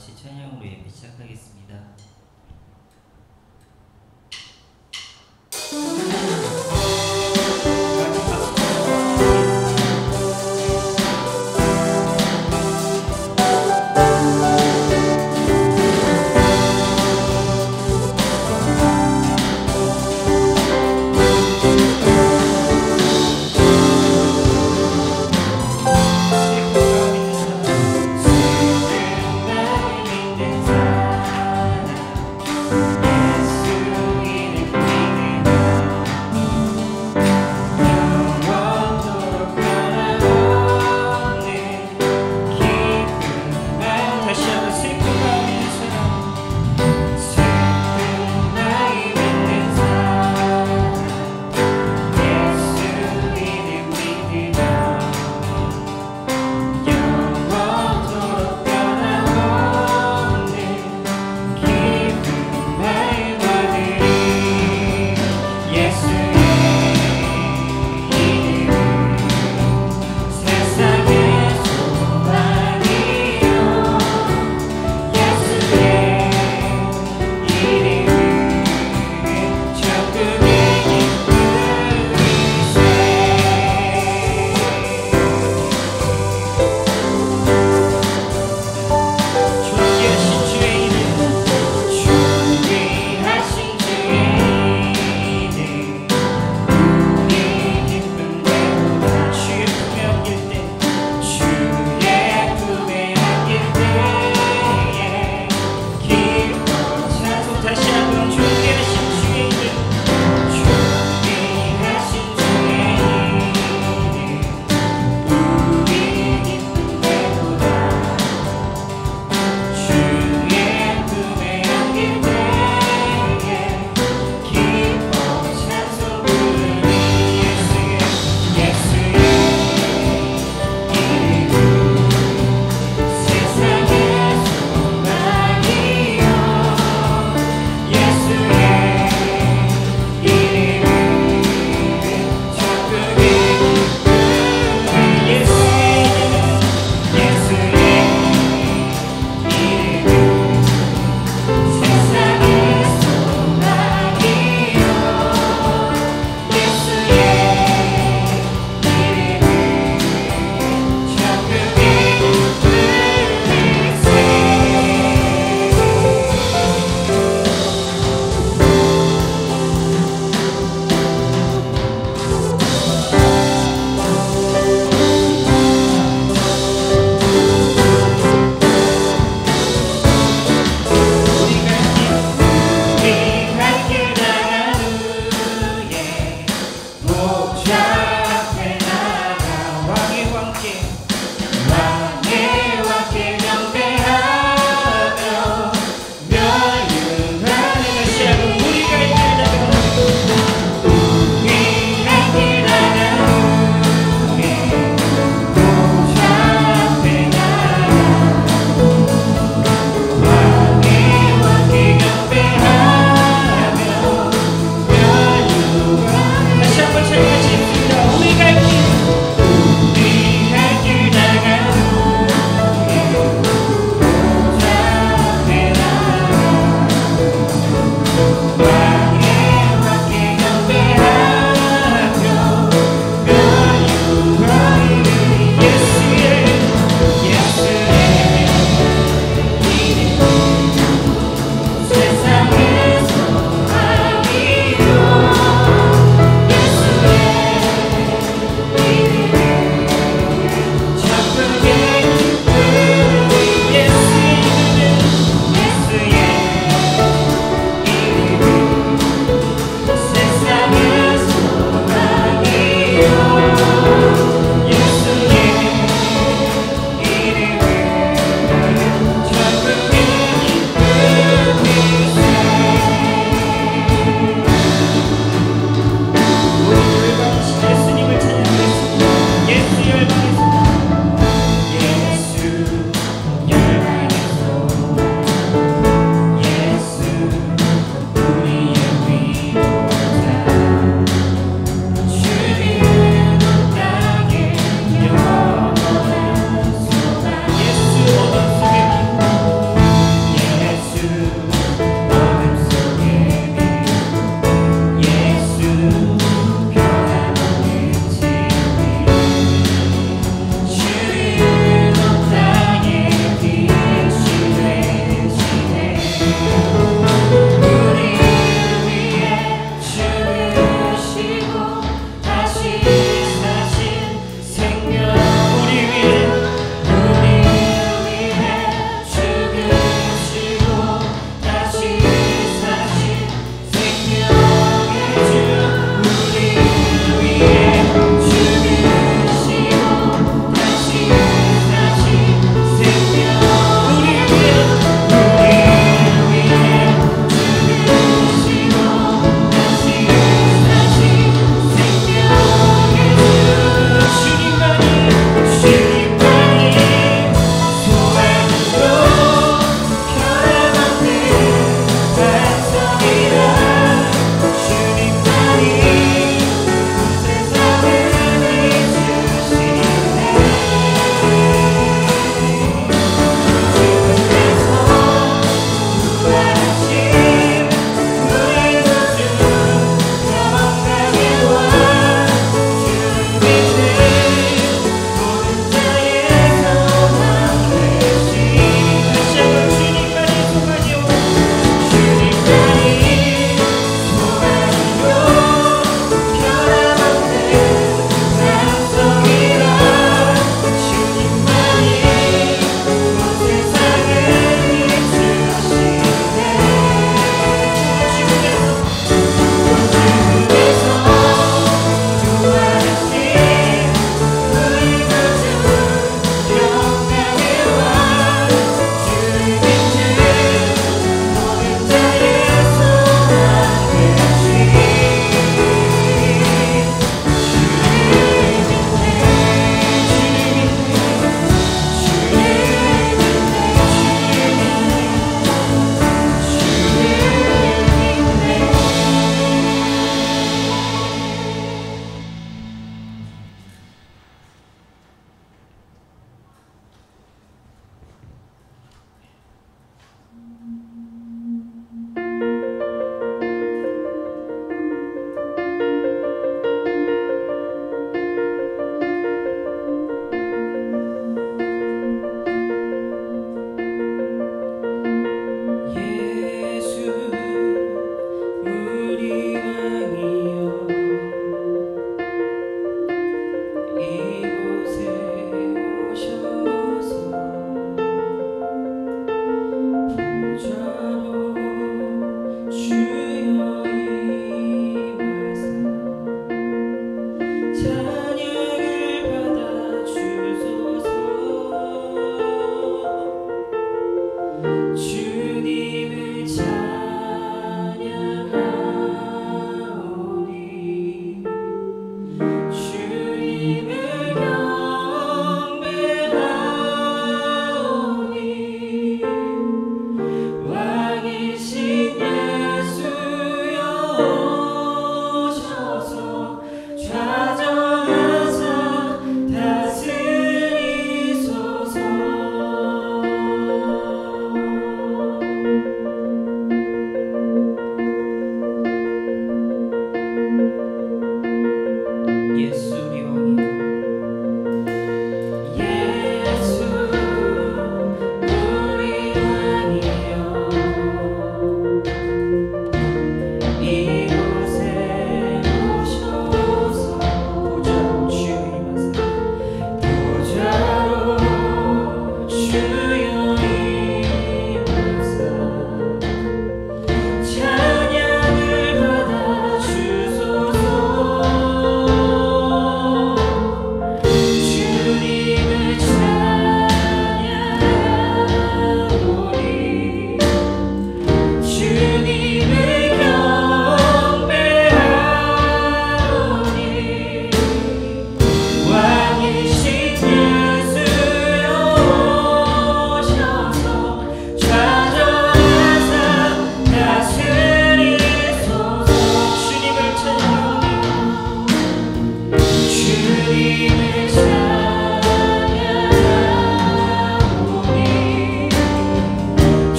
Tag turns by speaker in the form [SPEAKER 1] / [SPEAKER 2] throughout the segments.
[SPEAKER 1] 같이 찬양으로 예배 시작하겠습니다.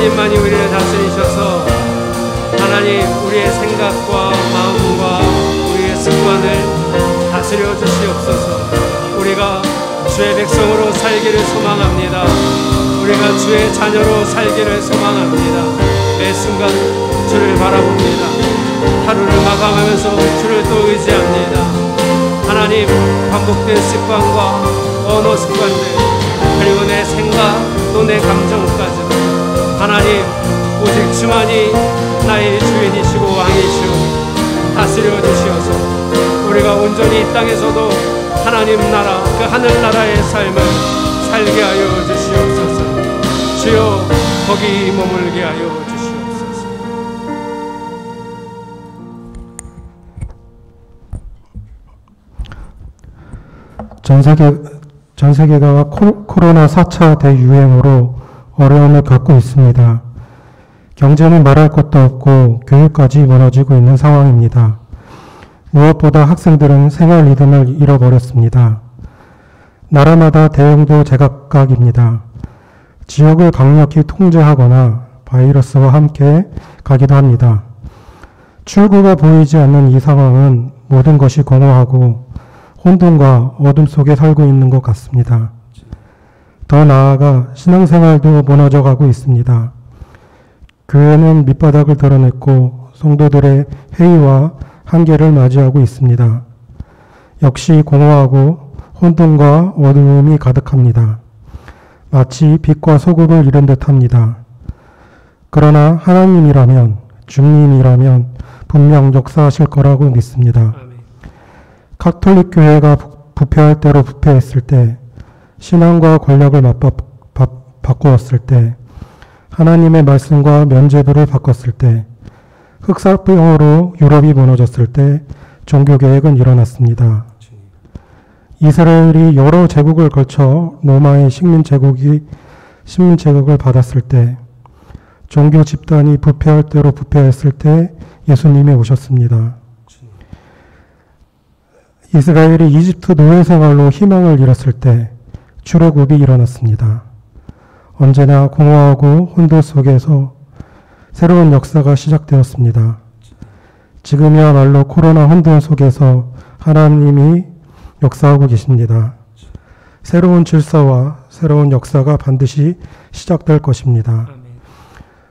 [SPEAKER 2] 하나님만이 우리를 다스리셔서 하나님 우리의 생각과 마음과 우리의 습관을 다스려 주시옵소서. 우리가 주의 백성 백성으로 살기를 소망합니다. 우리가 주의 자녀로 살기를 소망합니다. 매 순간 주를 바라봅니다. 하루를 마감하면서 주를 또 의지합니다. 하나님, 반복된 습관과 언어 습관들, 그리고 내 생각 또 내 감정까지도 하나님, 오직 주만이 나의 주인이시고 왕이시오. 다스려 주시어서 우리가 온전히 이 땅에서도 하나님 나라, 그 하늘나라의 삶을 살게 하여 주시옵소서. 주여, 거기 머물게 하여 주시옵소서.
[SPEAKER 3] 전 세계가 코로나 4차 대유행으로 어려움을 겪고 있습니다. 경제는 말할 것도 없고 교육까지 무너지고 있는 상황입니다. 무엇보다 학생들은 생활 리듬을 잃어버렸습니다. 나라마다 대응도 제각각입니다. 지역을 강력히 통제하거나 바이러스와 함께 가기도 합니다. 출구가 보이지 않는 이 상황은 모든 것이 공허하고 혼돈과 어둠 속에 살고 있는 것 같습니다. 더 나아가 신앙생활도 무너져 가고 있습니다. 교회는 밑바닥을 드러냈고 성도들의 회의와 한계를 맞이하고 있습니다. 역시 공허하고 혼돈과 어두움이 가득합니다. 마치 빛과 소금을 잃은 듯합니다. 그러나 하나님이라면, 주님이라면 분명 역사하실 거라고 믿습니다. 가톨릭 교회가 부패할 대로 부패했을 때, 신앙과 권력을 바꾸었을 때, 하나님의 말씀과 면죄부를 바꿨을 때, 흑사병으로 유럽이 무너졌을 때 종교개혁은 일어났습니다. 이스라엘이 여러 제국을 거쳐 로마의 식민 제국을 받았을 때, 종교 집단이 부패할 대로 부패했을 때 예수님이 오셨습니다. 이스라엘이 이집트 노예 생활로 희망을 잃었을 때 출애굽이 일어났습니다. 언제나 공허하고 혼돈 속에서 새로운 역사가 시작되었습니다. 지금이야말로 코로나 혼돈 속에서 하나님이 역사하고 계십니다. 새로운 질서와 새로운 역사가 반드시 시작될 것입니다.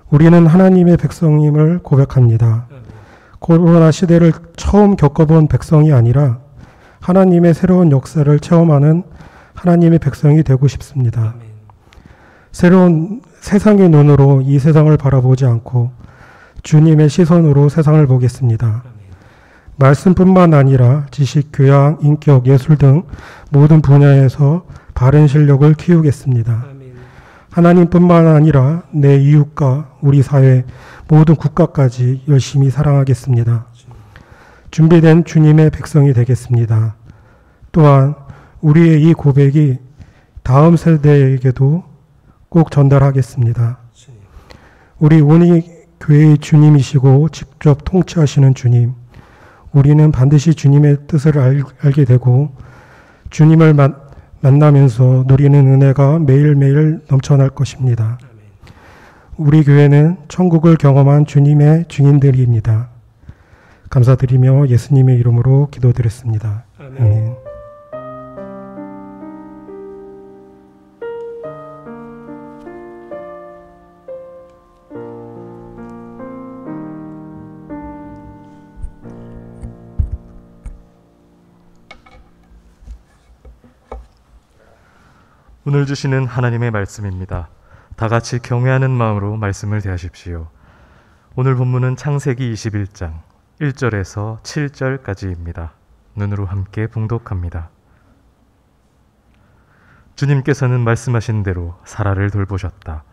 [SPEAKER 3] 우리는 하나님의 백성임을 고백합니다. 코로나 시대를 처음 겪어본 백성이 아니라 하나님의 새로운 역사를 체험하는 하나님의 백성이 되고 싶습니다. 새로운 세상의 눈으로 이 세상을 바라보지 않고 주님의 시선으로 세상을 보겠습니다. 말씀뿐만 아니라 지식, 교양, 인격, 예술 등 모든 분야에서 바른 실력을 키우겠습니다. 하나님뿐만 아니라 내 이웃과 우리 사회 모든 국가까지 열심히 사랑하겠습니다. 준비된 주님의 백성이 되겠습니다. 또한 우리의 이 고백이 다음 세대에게도 꼭 전달하겠습니다. 우리 온이 교회의 주님이시고 직접 통치하시는 주님, 우리는 반드시 주님의 뜻을 알게 되고 주님을 만나면서 누리는 은혜가 매일매일 넘쳐날 것입니다. 우리 교회는 천국을 경험한 주님의 증인들입니다. 감사드리며 예수님의 이름으로 기도드렸습니다. 아멘.
[SPEAKER 4] 오늘 주시는 하나님의 말씀입니다. 다 같이 경외하는 마음으로 말씀을 대하십시오. 오늘 본문은 창세기 21장 1절에서 7절까지입니다. 눈으로 함께 봉독합니다. 주님께서는 말씀하신 대로 사라를 돌보셨다.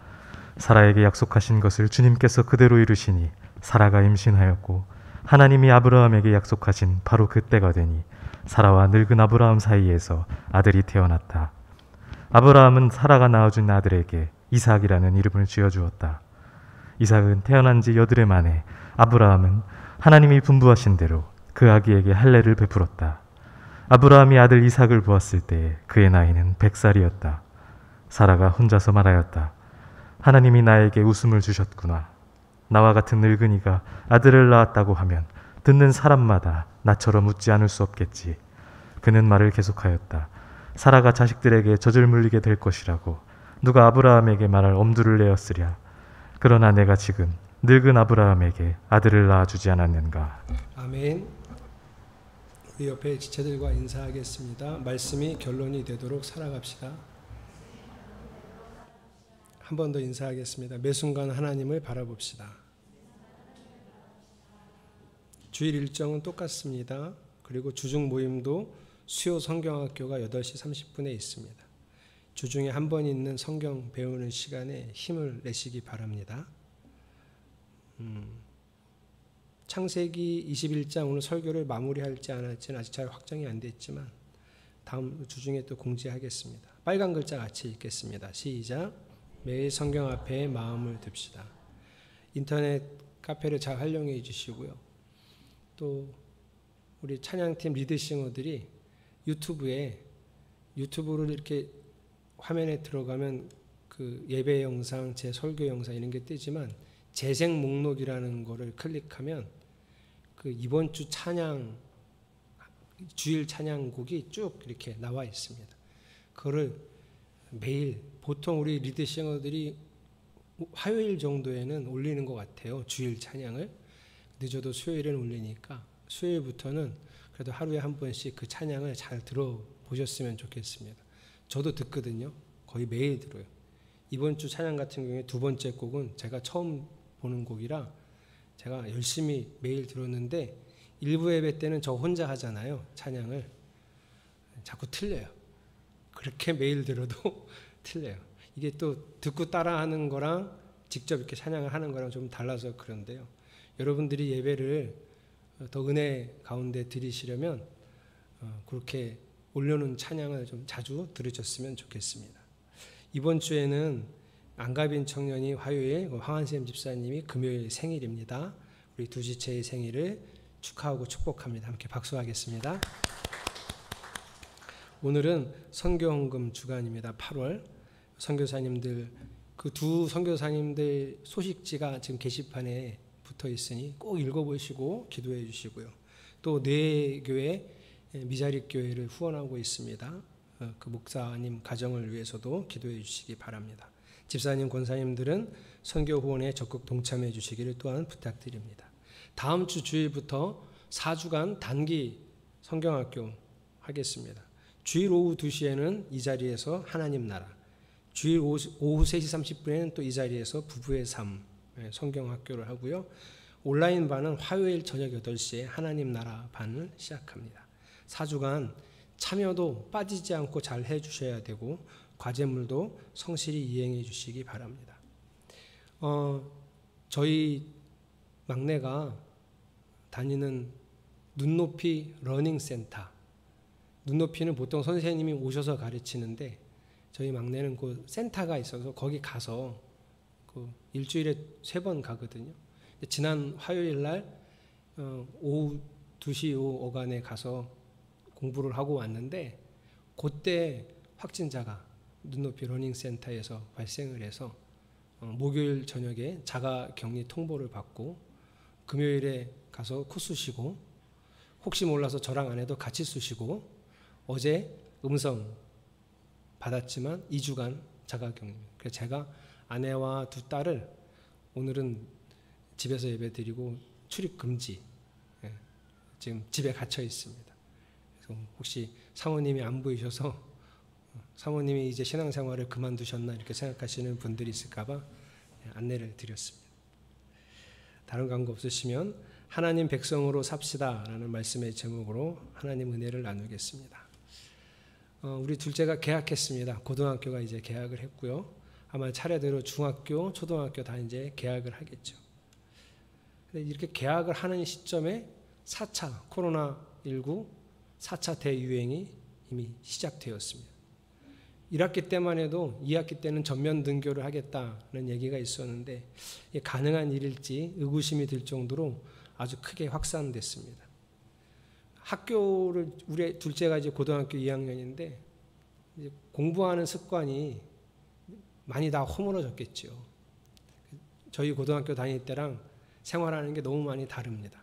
[SPEAKER 4] 사라에게 약속하신 것을 주님께서 그대로 이루시니 사라가 임신하였고 하나님이 아브라함에게 약속하신 바로 그때가 되니 사라와 늙은 아브라함 사이에서 아들이 태어났다. 아브라함은 사라가 낳아준 아들에게 이삭이라는 이름을 지어주었다. 이삭은 태어난 지 8해 만에 아브라함은 하나님이 분부하신 대로 그 아기에게 할례를 베풀었다. 아브라함이 아들 이삭을 보았을 때 그의 나이는 100살이었다. 사라가 혼자서 말하였다. 하나님이 나에게 웃음을 주셨구나. 나와 같은 늙은이가 아들을 낳았다고 하면 듣는 사람마다 나처럼 웃지 않을 수 없겠지. 그는 말을 계속하였다. 사라가 자식들에게 젖을 물리게 될 것이라고 누가 아브라함에게 말할 엄두를 내었으랴. 그러나 내가 지금 늙은 아브라함에게 아들을 낳아주지 않았는가.
[SPEAKER 5] 아멘. 우리 옆에 지체들과 인사하겠습니다. 말씀이 결론이 되도록 살아갑시다. 한 번 더 인사하겠습니다. 매 순간 하나님을 바라봅시다. 주일 일정은 똑같습니다. 그리고 주중 모임도 수요 성경학교가 8시 30분에 있습니다. 주중에 한 번 있는 성경 배우는 시간에 힘을 내시기 바랍니다. 창세기 21장 오늘 설교를 마무리할지 안 할지는 아직 잘 확정이 안 됐지만 다음 주중에 또 공지하겠습니다. 빨간 글자 같이 읽겠습니다. 시작. 매일 성경 앞에 마음을 둡시다. 인터넷 카페를 잘 활용해 주시고요. 또 우리 찬양팀 리드싱어들이 유튜브를 이렇게 화면에 들어가면 그 예배 영상, 제 설교 영상 이런 게 뜨지만 재생 목록이라는 거를 클릭하면 그 이번 주 찬양, 주일 찬양곡이 쭉 이렇게 나와 있습니다. 그거를 매일 보통 우리 리드싱어들이 화요일 정도에는 올리는 것 같아요. 주일 찬양을. 늦어도 수요일은 올리니까 수요일부터는 그래도 하루에 한 번씩 그 찬양을 잘 들어보셨으면 좋겠습니다. 저도 듣거든요. 거의 매일 들어요. 이번 주 찬양 같은 경우에 두 번째 곡은 제가 처음 보는 곡이라 제가 열심히 매일 들었는데 일부 예배 때는 저 혼자 하잖아요. 찬양을. 자꾸 틀려요. 그렇게 매일 들어도 틀려요. 이게 또 듣고 따라하는 거랑 직접 이렇게 찬양을 하는 거랑 좀 달라서 그런데요. 여러분들이 예배를 더 은혜 가운데 드리시려면 그렇게 올려놓은 찬양을 좀 자주 들으셨으면 좋겠습니다. 이번 주에는 안가빈 청년이 화요일, 황한샘 집사님이 금요일 생일입니다. 우리 두 지체의 생일을 축하하고 축복합니다. 함께 박수하겠습니다. 오늘은 선교헌금 주간입니다. 8월 선교사님들 그 두 선교사님들 소식지가 지금 게시판에 붙어 있으니 꼭 읽어보시고 기도해 주시고요. 또 네 교회 미자립 교회를 후원하고 있습니다. 그 목사님 가정을 위해서도 기도해 주시기 바랍니다. 집사님, 권사님들은 선교 후원에 적극 동참해 주시기를 또한 부탁드립니다. 다음 주 주일부터 4주간 단기 성경학교 하겠습니다. 주일 오후 2시에는 이 자리에서 하나님 나라, 주일 오후 3시 30분에는 또 이 자리에서 부부의 삶 성경학교를 하고요. 온라인 반은 화요일 저녁 8시에 하나님 나라 반을 시작합니다. 4주간 참여도 빠지지 않고 잘 해주셔야 되고 과제물도 성실히 이행해 주시기 바랍니다. 저희 막내가 다니는 눈높이 러닝센터, 눈높이는 보통 선생님이 오셔서 가르치는데 저희 막내는 그 센터가 있어서 거기 가서 그 일주일에 3번 가거든요. 지난 화요일 날 오후 2시 오간에 가서 공부를 하고 왔는데 그때 확진자가 눈높이 러닝센터에서 발생을 해서 목요일 저녁에 자가격리 통보를 받고 금요일에 가서 코스 쉬고 혹시 몰라서 저랑 아내도 같이 쑤시고 어제 음성 받았지만 2주간 자가격리. 그래서 제가 아내와 두 딸을 오늘은 집에서 예배드리고 출입 금지. 지금 집에 갇혀 있습니다. 그래서 혹시 사모님이 안 보이셔서 사모님이 이제 신앙생활을 그만두셨나 이렇게 생각하시는 분들이 있을까봐 안내를 드렸습니다. 다른 광고 없으시면 하나님 백성으로 삽시다 라는 말씀의 제목으로 하나님 은혜를 나누겠습니다. 우리 둘째가 개학했습니다. 고등학교가 이제 개학을 했고요. 아마 차례대로 중학교, 초등학교 다 이제 개학을 하겠죠. 이렇게 개학을 하는 시점에 4차 코로나19 4차 대유행이 이미 시작되었습니다. 1학기 때만 해도 2학기 때는 전면 등교를 하겠다는 얘기가 있었는데 가능한 일일지 의구심이 들 정도로 아주 크게 확산됐습니다. 학교를 우리 둘째가 이제 고등학교 2학년인데 이제 공부하는 습관이 많이 다 허물어졌겠죠. 저희 고등학교 다닐 때랑 생활하는 게 너무 많이 다릅니다.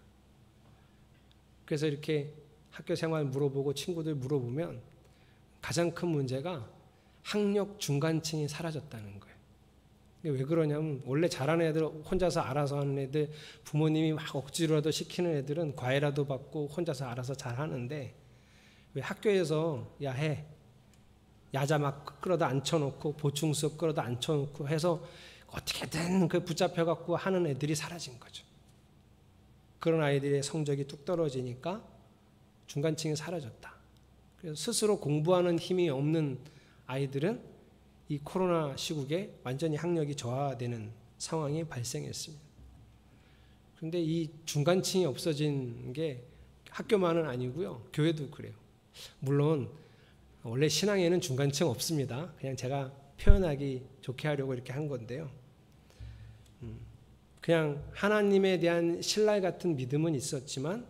[SPEAKER 5] 그래서 이렇게 학교 생활 물어보고 친구들 물어보면 가장 큰 문제가 학력 중간층이 사라졌다는 거예요. 왜 그러냐면 원래 잘하는 애들, 혼자서 알아서 하는 애들, 부모님이 막 억지로라도 시키는 애들은 과외라도 받고 혼자서 알아서 잘하는데, 왜 학교에서 야 해, 야자 막 끌어다 앉혀놓고 보충 수업 끌어다 앉혀놓고 해서 어떻게든 그 붙잡혀갖고 하는 애들이 사라진 거죠. 그런 아이들의 성적이 뚝 떨어지니까 중간층이 사라졌다. 그래서 스스로 공부하는 힘이 없는 아이들은 이 코로나 시국에 완전히 학력이 저하되는 상황이 발생했습니다. 그런데 이 중간층이 없어진 게 학교만은 아니고요. 교회도 그래요. 물론 원래 신앙에는 중간층 없습니다. 그냥 제가 표현하기 좋게 하려고 이렇게 한 건데요. 그냥 하나님에 대한 신뢰 같은 믿음은 있었지만,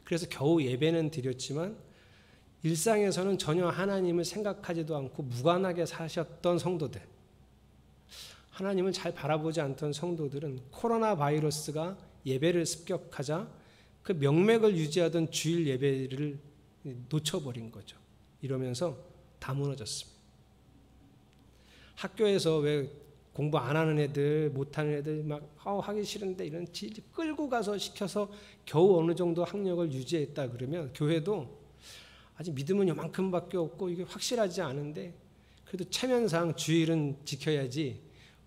[SPEAKER 5] 그래서 겨우 예배는 드렸지만 일상에서는 전혀 하나님을 생각하지도 않고 무관하게 사셨던 성도들, 하나님을 잘 바라보지 않던 성도들은 코로나 바이러스가 예배를 습격하자 그 명맥을 유지하던 주일 예배를 놓쳐버린 거죠. 이러면서 다 무너졌습니다. 학교에서 왜 공부 안 하는 애들, 못하는 애들 막 하기 싫은데 이런 끌고 가서 시켜서 겨우 어느 정도 학력을 유지했다 그러면, 교회도 아직 믿음은 요만큼밖에 없고 이게 확실하지 않은데 그래도 체면상 주일은 지켜야지.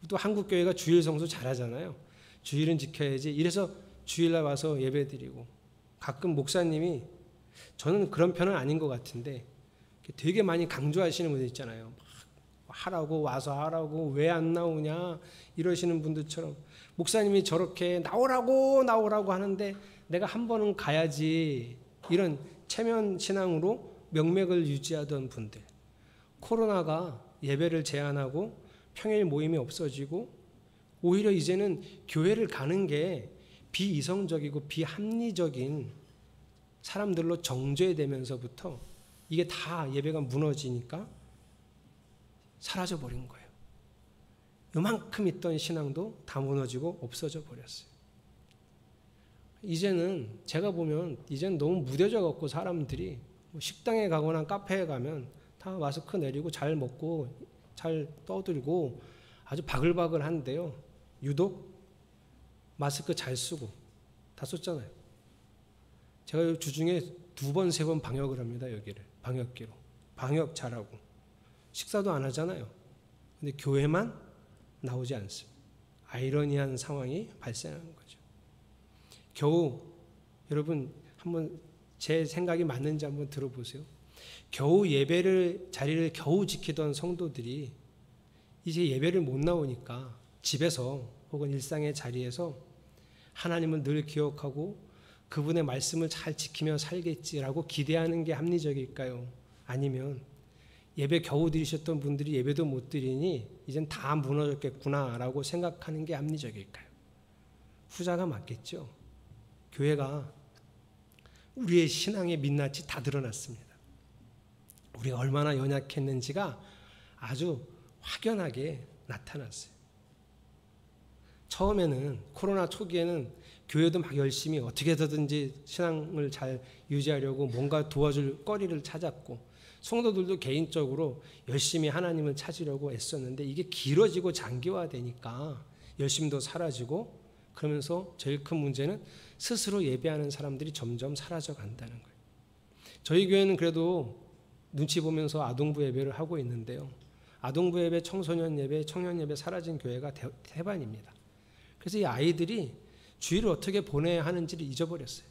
[SPEAKER 5] 또 한국 교회가 주일 성수 잘하잖아요. 주일은 지켜야지. 이래서 주일날 와서 예배드리고, 가끔 목사님이, 저는 그런 편은 아닌 것 같은데 되게 많이 강조하시는 분들 있잖아요. 하라고, 와서 하라고, 왜 안 나오냐 이러시는 분들처럼 목사님이 저렇게 나오라고 하는데 내가 한 번은 가야지, 이런 체면 신앙으로 명맥을 유지하던 분들, 코로나가 예배를 제한하고 평일 모임이 없어지고 오히려 이제는 교회를 가는 게 비이성적이고 비합리적인 사람들로 정죄되면서부터 이게 다 예배가 무너지니까 사라져 버린 거예요. 요만큼 있던 신앙도 다 무너지고 없어져 버렸어요. 이제는 제가 보면 이제는 너무 무뎌져 갖고 사람들이 뭐 식당에 가거나 카페에 가면 다 마스크 내리고 잘 먹고 잘 떠들고 아주 바글바글한데요. 유독 마스크 잘 쓰고 다 썼잖아요. 제가 주중에 2번, 3번 방역을 합니다. 여기를 방역기로. 방역 잘하고 식사도 안 하잖아요. 근데 교회만 나오지 않습니다. 아이러니한 상황이 발생하는 거죠. 겨우, 여러분 한번 제 생각이 맞는지 한번 들어보세요. 겨우 자리를 겨우 지키던 성도들이 이제 예배를 못 나오니까 집에서 혹은 일상의 자리에서 하나님은 늘 기억하고 그분의 말씀을 잘 지키며 살겠지라고 기대하는 게 합리적일까요? 아니면 예배 겨우 드리셨던 분들이 예배도 못 드리니 이젠 다 무너졌겠구나라고 생각하는 게 합리적일까요? 후자가 맞겠죠. 교회가 우리의 신앙의 민낯이 다 드러났습니다. 우리가 얼마나 연약했는지가 아주 확연하게 나타났어요. 처음에는 코로나 초기에는 교회도 막 열심히 어떻게 해서든지 신앙을 잘 유지하려고 뭔가 도와줄 거리를 찾았고, 성도들도 개인적으로 열심히 하나님을 찾으려고 애썼는데 이게 길어지고 장기화되니까 열심도 사라지고, 그러면서 제일 큰 문제는 스스로 예배하는 사람들이 점점 사라져 간다는 거예요. 저희 교회는 그래도 눈치 보면서 아동부 예배를 하고 있는데요. 아동부 예배, 청소년 예배, 청년 예배 사라진 교회가 대반입니다. 그래서 이 아이들이 주일을 어떻게 보내야 하는지를 잊어버렸어요.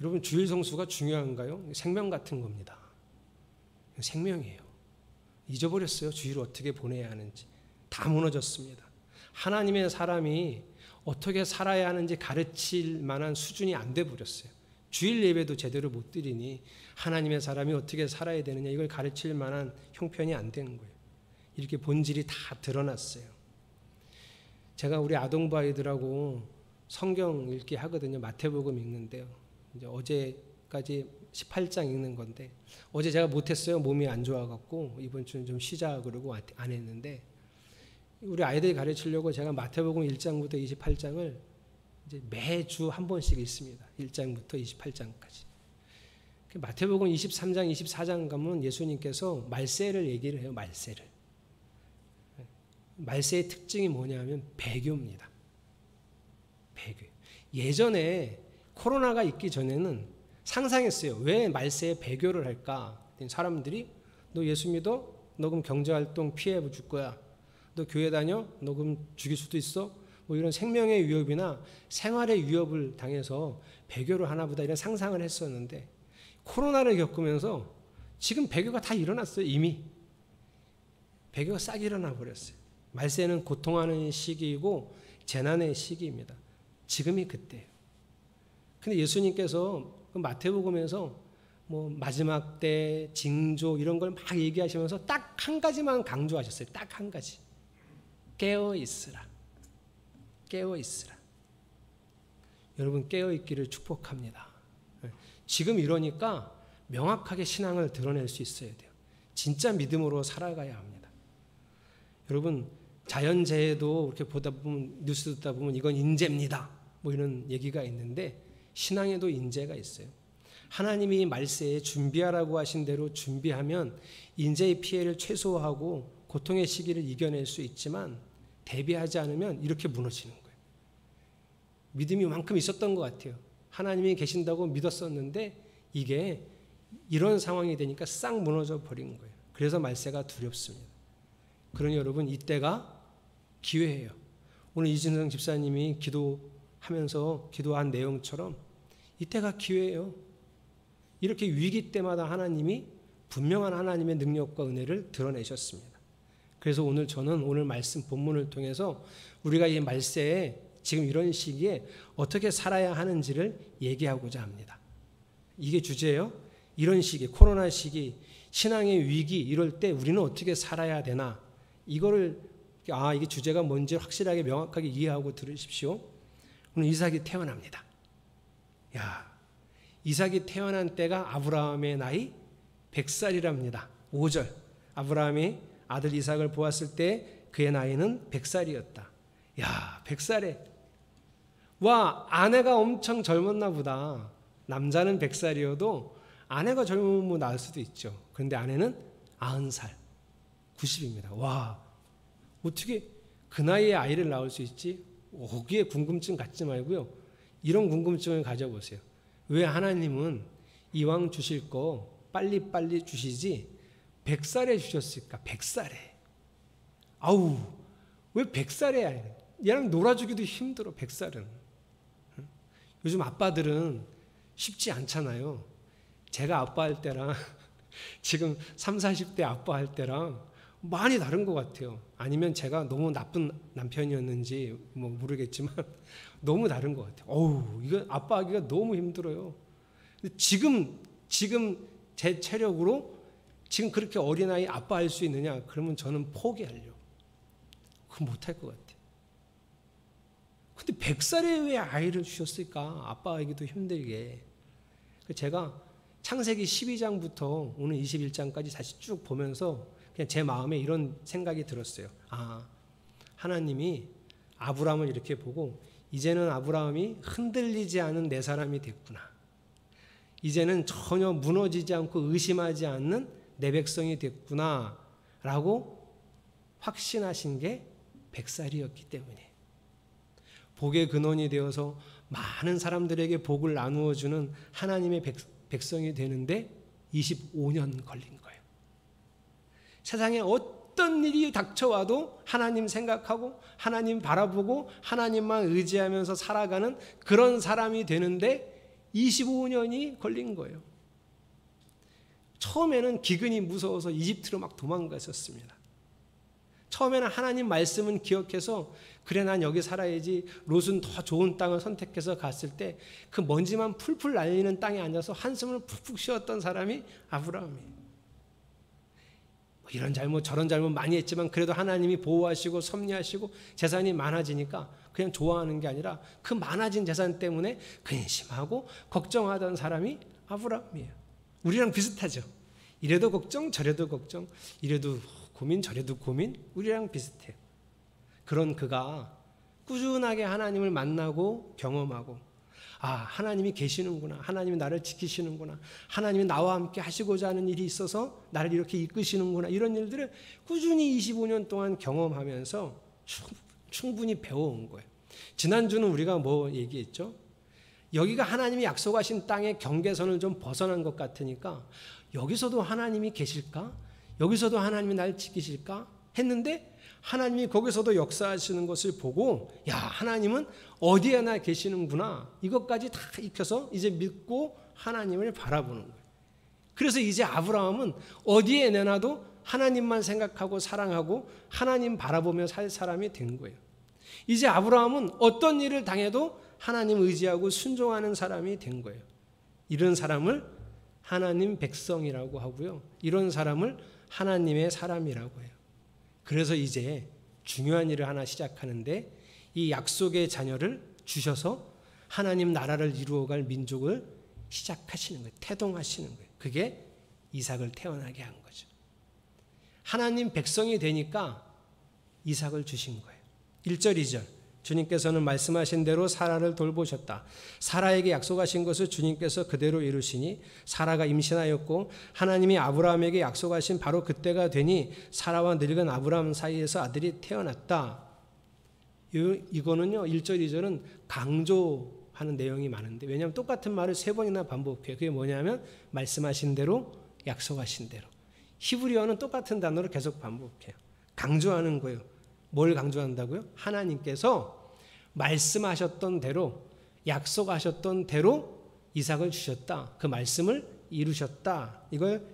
[SPEAKER 5] 여러분, 주일 성수가 중요한가요? 생명 같은 겁니다. 생명이에요. 잊어버렸어요. 주일을 어떻게 보내야 하는지. 다 무너졌습니다. 하나님의 사람이 어떻게 살아야 하는지 가르칠 만한 수준이 안 돼 버렸어요. 주일 예배도 제대로 못 드리니 하나님의 사람이 어떻게 살아야 되느냐, 이걸 가르칠 만한 형편이 안 된 거예요. 이렇게 본질이 다 드러났어요. 제가 우리 아동부 아이들하고 성경 읽기 하거든요. 마태복음 읽는데요. 이제 어제까지 18장 읽는 건데, 어제 제가 못했어요. 몸이 안 좋아갖고 이번 주는 좀 쉬자 그러고 안 했는데, 우리 아이들 가르치려고 제가 마태복음 1장부터 28장을 이제 매주 한 번씩 읽습니다. 1장부터 28장까지. 마태복음 23장, 24장 가면 예수님께서 말세를 얘기를 해요. 말세를. 말세의 특징이 뭐냐면 배교입니다. 배교. 예전에 코로나가 있기 전에는 상상했어요. 왜 말세에 배교를 할까? 사람들이 너 예수 믿어? 너 그럼 경제활동 피해 줄 거야. 너 교회 다녀? 너 그럼 죽일 수도 있어? 뭐 이런 생명의 위협이나 생활의 위협을 당해서 배교를 하나 보다 이런 상상을 했었는데 코로나를 겪으면서 지금 배교가 다 일어났어요. 이미. 배교가 싹 일어나 버렸어요. 말세는 고통하는 시기이고 재난의 시기입니다. 지금이 그때예요. 근데 예수님께서 마태복음에서 뭐 마지막 때 징조 이런 걸 막 얘기하시면서 딱 한 가지만 강조하셨어요. 딱 한 가지. 깨어 있으라. 깨어 있으라. 여러분 깨어 있기를 축복합니다. 지금 이러니까 명확하게 신앙을 드러낼 수 있어야 돼요. 진짜 믿음으로 살아가야 합니다. 여러분 자연재해도 이렇게 보다 보면 뉴스 듣다 보면 이건 인재입니다. 뭐 이런 얘기가 있는데 신앙에도 인재가 있어요. 하나님이 말세에 준비하라고 하신 대로 준비하면 인재의 피해를 최소화하고 고통의 시기를 이겨낼 수 있지만 대비하지 않으면 이렇게 무너지는 거예요. 믿음이 만큼 있었던 것 같아요. 하나님이 계신다고 믿었었는데 이게 이런 상황이 되니까 싹 무너져 버린 거예요. 그래서 말세가 두렵습니다. 그러니 여러분 이때가 기회예요. 오늘 이진성 집사님이 기도하면서 기도한 내용처럼 이때가 기회예요. 이렇게 위기 때마다 하나님이 분명한 하나님의 능력과 은혜를 드러내셨습니다. 그래서 오늘 저는 오늘 말씀 본문을 통해서 우리가 이 말세에 지금 이런 시기에 어떻게 살아야 하는지를 얘기하고자 합니다. 이게 주제예요. 이런 시기, 코로나 시기, 신앙의 위기 이럴 때 우리는 어떻게 살아야 되나 이거를 이게 주제가 뭔지 확실하게 명확하게 이해하고 들으십시오. 오늘 이삭이 태어납니다. 이삭이 태어난 때가 아브라함의 나이 100살이랍니다. 5절. 아브라함이 아들 이삭을 보았을 때 그의 나이는 100살이었다. 100살에. 아내가 엄청 젊었나 보다. 남자는 100살이어도 아내가 젊으면 나을 수도 있죠. 그런데 아내는 90살. 90입니다. 어떻게 그 나이에 아이를 낳을 수 있지? 거기에 궁금증 갖지 말고요. 이런 궁금증을 가져보세요. 왜 하나님은 이왕 주실 거 빨리빨리 주시지 100살에 주셨을까? 100살에. 왜 100살에 얘랑 놀아주기도 힘들어 100살은. 요즘 아빠들은 쉽지 않잖아요. 제가 아빠할 때랑 지금 30, 40대 아빠할 때랑 많이 다른 것 같아요. 아니면 제가 너무 나쁜 남편이었는지 뭐 모르겠지만 너무 다른 것 같아요. 이거 아빠하기가 너무 힘들어요. 지금 제 체력으로 지금 그렇게 어린아이 아빠할 수 있느냐? 그러면 저는 포기하려고. 그건 못할 것 같아요. 근데 100살에 왜 아이를 주셨을까? 아빠하기도 힘들게. 제가 창세기 12장부터 오늘 21장까지 다시 쭉 보면서 그냥 제 마음에 이런 생각이 들었어요. 하나님이 아브라함을 이렇게 보고 이제는 아브라함이 흔들리지 않은 내 사람이 됐구나. 이제는 전혀 무너지지 않고 의심하지 않는 내 백성이 됐구나 라고 확신하신 게 100살이었기 때문에 복의 근원이 되어서 많은 사람들에게 복을 나누어주는 하나님의 백성이 되는데 25년 걸린 거예요. 세상에 어떤 일이 닥쳐와도 하나님 생각하고 하나님 바라보고 하나님만 의지하면서 살아가는 그런 사람이 되는데 25년이 걸린 거예요. 처음에는 기근이 무서워서 이집트로 막 도망갔었습니다. 처음에는 하나님 말씀은 기억해서 그래 난 여기 살아야지 롯은 더 좋은 땅을 선택해서 갔을 때 그 먼지만 풀풀 날리는 땅에 앉아서 한숨을 푹푹 쉬었던 사람이 아브라함이에요. 이런 잘못 저런 잘못 많이 했지만 그래도 하나님이 보호하시고 섭리하시고 재산이 많아지니까 그냥 좋아하는 게 아니라 그 많아진 재산 때문에 근심하고 걱정하던 사람이 아브라함이에요. 우리랑 비슷하죠. 이래도 걱정 저래도 걱정 이래도 고민 저래도 고민 우리랑 비슷해요. 그런 그가 꾸준하게 하나님을 만나고 경험하고 아, 하나님이 계시는구나. 하나님이 나를 지키시는구나. 하나님이 나와 함께 하시고자 하는 일이 있어서 나를 이렇게 이끄시는구나. 이런 일들을 꾸준히 25년 동안 경험하면서 충분히 배워온 거예요. 지난주는 우리가 뭐 얘기했죠? 여기가 하나님이 약속하신 땅의 경계선을 좀 벗어난 것 같으니까 여기서도 하나님이 계실까? 여기서도 하나님이 날 지키실까? 했는데 하나님이 거기서도 역사하시는 것을 보고 야, 하나님은 어디에나 계시는구나. 이것까지 다 익혀서 이제 믿고 하나님을 바라보는 거예요. 그래서 이제 아브라함은 어디에 내놔도 하나님만 생각하고 사랑하고 하나님 바라보며 살 사람이 된 거예요. 이제 아브라함은 어떤 일을 당해도 하나님 의지하고 순종하는 사람이 된 거예요. 이런 사람을 하나님 백성이라고 하고요. 이런 사람을 하나님의 사람이라고 해요. 그래서 이제 중요한 일을 하나 시작하는데 이 약속의 자녀를 주셔서 하나님 나라를 이루어갈 민족을 시작하시는 거예요. 태동하시는 거예요. 그게 이삭을 태어나게 한 거죠. 하나님 백성이 되니까 이삭을 주신 거예요. 1절, 2절. 주님께서는 말씀하신 대로 사라를 돌보셨다. 사라에게 약속하신 것을 주님께서 그대로 이루시니 사라가 임신하였고 하나님이 아브라함에게 약속하신 바로 그때가 되니 사라와 늙은 아브라함 사이에서 아들이 태어났다. 이거는요, 1절, 2절은 강조하는 내용이 많은데 왜냐하면 똑같은 말을 3번이나 반복해요. 그게 뭐냐면 말씀하신 대로, 약속하신 대로. 히브리어는 똑같은 단어를 계속 반복해요. 강조하는 거예요. 뭘 강조한다고요? 하나님께서 말씀하셨던 대로, 약속하셨던 대로 이삭을 주셨다. 그 말씀을 이루셨다. 이걸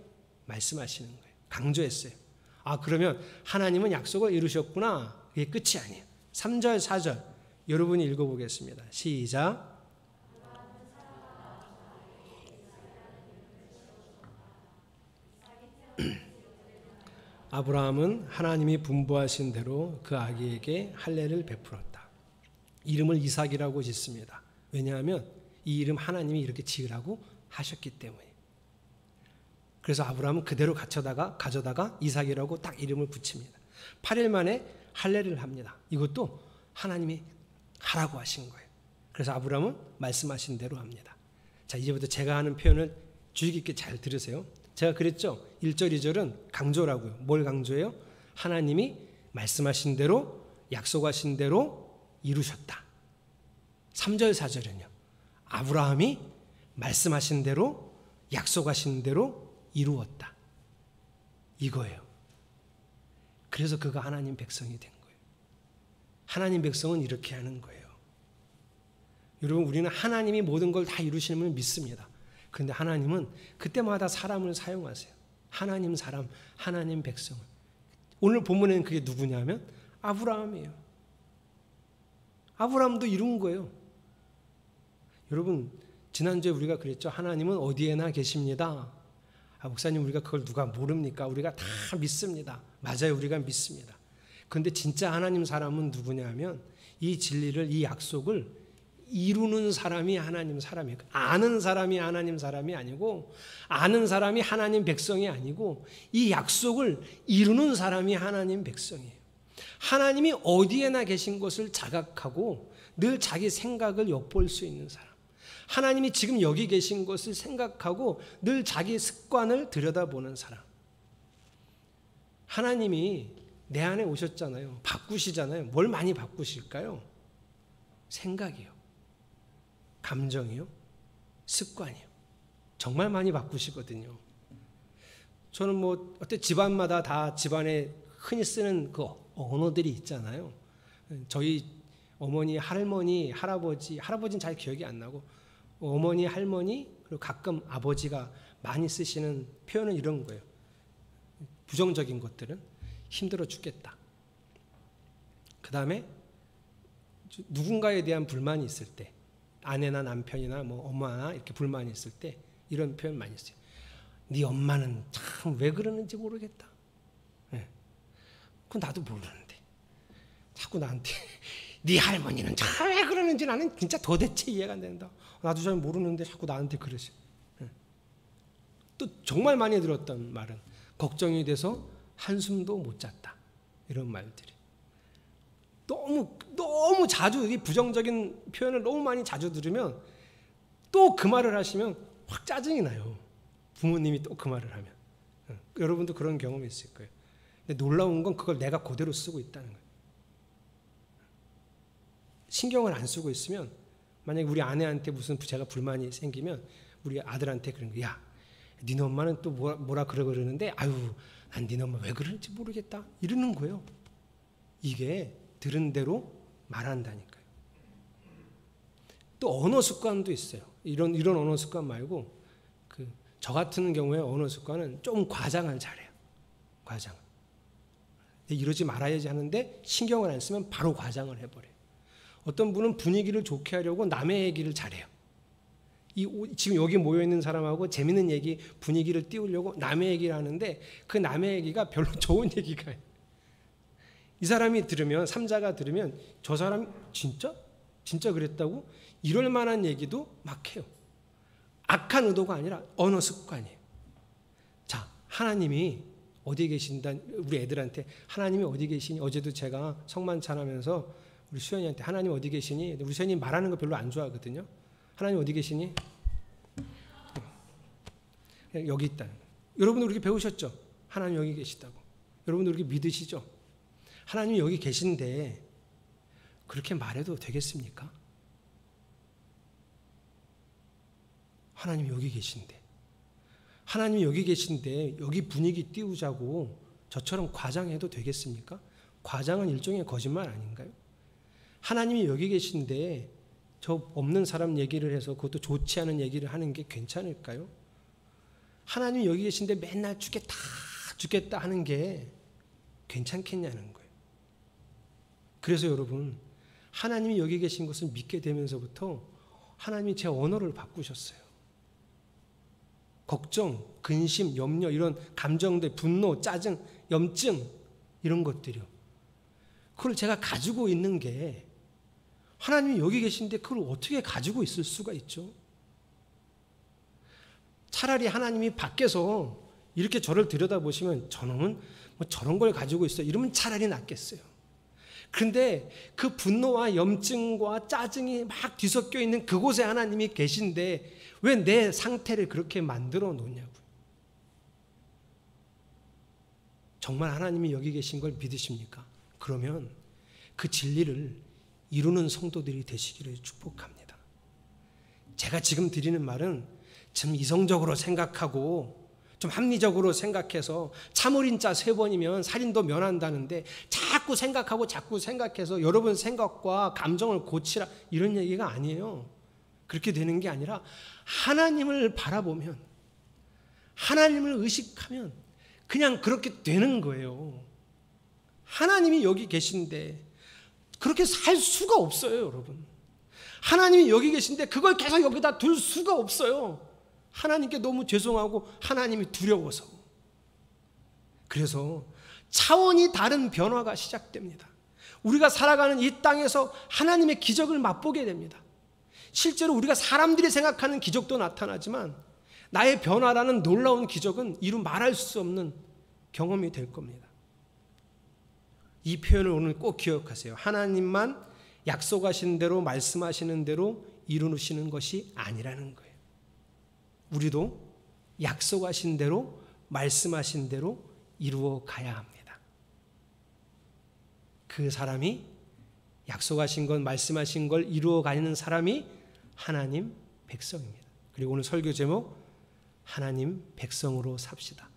[SPEAKER 5] 말씀하시는 거예요. 강조했어요. 아, 그러면 하나님은 약속을 이루셨구나. 그게 끝이 아니에요. 3절, 4절 여러분이 읽어보겠습니다. 시작. 아브라함은 하나님이 분부하신 대로 그 아기에게 할례를 베풀었다. 이름을 이삭이라고 짓습니다. 왜냐하면 이 이름 하나님이 이렇게 지으라고 하셨기 때문에. 그래서 아브라함은 그대로 가져다가 이삭이라고 딱 이름을 붙입니다. 8일 만에 할례를 합니다. 이것도 하나님이 하라고 하신 거예요. 그래서 아브라함은 말씀하신 대로 합니다. 자, 이제부터 제가 하는 표현을 주의 깊게 잘 들으세요. 제가 그랬죠? 1절, 2절은 강조라고요. 뭘 강조해요? 하나님이 말씀하신 대로, 약속하신 대로 이루셨다. 3절, 4절은요. 아브라함이 말씀하신 대로, 약속하신 대로 이루었다. 이거예요. 그래서 그가 하나님 백성이 된 거예요. 하나님 백성은 이렇게 하는 거예요. 여러분, 우리는 하나님이 모든 걸 다 이루시는 걸 믿습니다. 그런데 하나님은 그때마다 사람을 사용하세요. 하나님 사람, 하나님 백성을. 오늘 본문에는 그게 누구냐면 아브라함이에요. 아브라함도 이룬 거예요. 여러분, 지난주에 우리가 그랬죠. 하나님은 어디에나 계십니다. 아, 목사님, 우리가 그걸 누가 모릅니까? 우리가 다 믿습니다. 맞아요, 우리가 믿습니다. 그런데 진짜 하나님 사람은 누구냐면 이 진리를, 이 약속을 이루는 사람이 하나님 사람이에요. 아는 사람이 하나님 사람이 아니고, 아는 사람이 하나님 백성이 아니고, 이 약속을 이루는 사람이 하나님 백성이에요. 하나님이 어디에나 계신 것을 자각하고 늘 자기 생각을 엿볼 수 있는 사람. 하나님이 지금 여기 계신 것을 생각하고 늘 자기 습관을 들여다보는 사람. 하나님이 내 안에 오셨잖아요. 바꾸시잖아요. 뭘 많이 바꾸실까요? 생각이요. 감정이요. 습관이요. 정말 많이 바꾸시거든요. 저는 뭐 어때 집안마다 다 집안에 흔히 쓰는 그 언어들이 있잖아요. 저희 어머니, 할머니, 할아버지는 잘 기억이 안 나고 어머니, 할머니, 그리고 가끔 아버지가 많이 쓰시는 표현은 이런 거예요. 부정적인 것들은 힘들어 죽겠다. 그 다음에 누군가에 대한 불만이 있을 때, 아내나 남편이나 뭐 엄마나 이렇게 불만이 있을 때 이런 표현 많이 써요. 네 엄마는 참 왜 그러는지 모르겠다. 네. 그건 나도 모르는데 자꾸 나한테 네 할머니는 참 왜 그러는지 나는 진짜 도대체 이해가 안 된다. 나도 잘 모르는데 자꾸 나한테 그러지. 네. 또 정말 많이 들었던 말은 걱정이 돼서 한숨도 못 잤다. 이런 말들이. 너무 자주 이 부정적인 표현을 너무 많이 자주 들으면 또 그 말을 하시면 확 짜증이 나요. 부모님이 또 그 말을 하면. 여러분도 그런 경험이 있을 거예요. 근데 놀라운 건 그걸 내가 그대로 쓰고 있다는 거예요. 신경을 안 쓰고 있으면 만약에 우리 아내한테 무슨 제가 불만이 생기면 우리 아들한테 그런 거야. 니네 엄마는 또 뭐라 그러는데 아유 난 니네 엄마 왜 그러는지 모르겠다 이러는 거예요. 이게 들은 대로 말한다니까요. 또 언어 습관도 있어요. 이런 언어 습관 말고 저 같은 경우에 언어 습관은 좀 과장을 잘해요. 과장. 이러지 말아야지 하는데 신경을 안 쓰면 바로 과장을 해버려요. 어떤 분은 분위기를 좋게 하려고 남의 얘기를 잘해요. 지금 여기 모여있는 사람하고 재밌는 얘기, 분위기를 띄우려고 남의 얘기를 하는데 그 남의 얘기가 별로 좋은 얘기가 이 사람이 들으면, 삼자가 들으면 저 사람이 진짜 그랬다고? 이럴 만한 얘기도 막 해요. 악한 의도가 아니라 언어 습관이에요. 자, 하나님이 어디 계신다? 우리 애들한테 하나님이 어디 계시니? 어제도 제가 성만찬하면서 우리 수연이한테 하나님 어디 계시니? 우리 수연이 말하는 거 별로 안 좋아하거든요. 하나님 어디 계시니? 여기 있다. 여러분들 그렇게 배우셨죠? 하나님 여기 계시다고. 여러분들 그렇게 믿으시죠? 하나님이 여기 계신데 그렇게 말해도 되겠습니까? 하나님이 여기 계신데 하나님이 여기 계신데 여기 분위기 띄우자고 저처럼 과장해도 되겠습니까? 과장은 일종의 거짓말 아닌가요? 하나님이 여기 계신데 저 없는 사람 얘기를 해서 그것도 좋지 않은 얘기를 하는 게 괜찮을까요? 하나님이 여기 계신데 맨날 죽겠다 하는 게 괜찮겠냐는 거예요. 그래서 여러분 하나님이 여기 계신 것을 믿게 되면서부터 하나님이 제 언어를 바꾸셨어요. 걱정, 근심, 염려 이런 감정들, 분노, 짜증, 염증 이런 것들이요. 그걸 제가 가지고 있는 게 하나님이 여기 계신데 그걸 어떻게 가지고 있을 수가 있죠? 차라리 하나님이 밖에서 이렇게 저를 들여다보시면 저놈은 뭐 저런 걸 가지고 있어 이러면 차라리 낫겠어요. 그런데 그 분노와 염증과 짜증이 막 뒤섞여 있는 그곳에 하나님이 계신데 왜 내 상태를 그렇게 만들어 놓냐고요. 정말 하나님이 여기 계신 걸 믿으십니까? 그러면 그 진리를 이루는 성도들이 되시기를 축복합니다. 제가 지금 드리는 말은 좀 이성적으로 생각하고 좀 합리적으로 생각해서 참을인자 3번이면 살인도 면한다는데 자꾸 생각해서 여러분 생각과 감정을 고치라 이런 얘기가 아니에요. 그렇게 되는 게 아니라 하나님을 바라보면 하나님을 의식하면 그냥 그렇게 되는 거예요. 하나님이 여기 계신데 그렇게 살 수가 없어요, 여러분. 하나님이 여기 계신데 그걸 계속 여기다 둘 수가 없어요. 하나님께 너무 죄송하고 하나님이 두려워서. 그래서 차원이 다른 변화가 시작됩니다. 우리가 살아가는 이 땅에서 하나님의 기적을 맛보게 됩니다. 실제로 우리가 사람들이 생각하는 기적도 나타나지만 나의 변화라는 놀라운 기적은 이루 말할 수 없는 경험이 될 겁니다. 이 표현을 오늘 꼭 기억하세요. 하나님만 약속하신 대로 말씀하시는 대로 이루시는 것이 아니라는 거예요. 우리도 약속하신 대로 말씀하신 대로 이루어 가야 합니다. 그 사람이 약속하신 것 말씀하신 걸 이루어 가는 사람이 하나님 백성입니다. 그리고 오늘 설교 제목 하나님 백성으로 삽시다.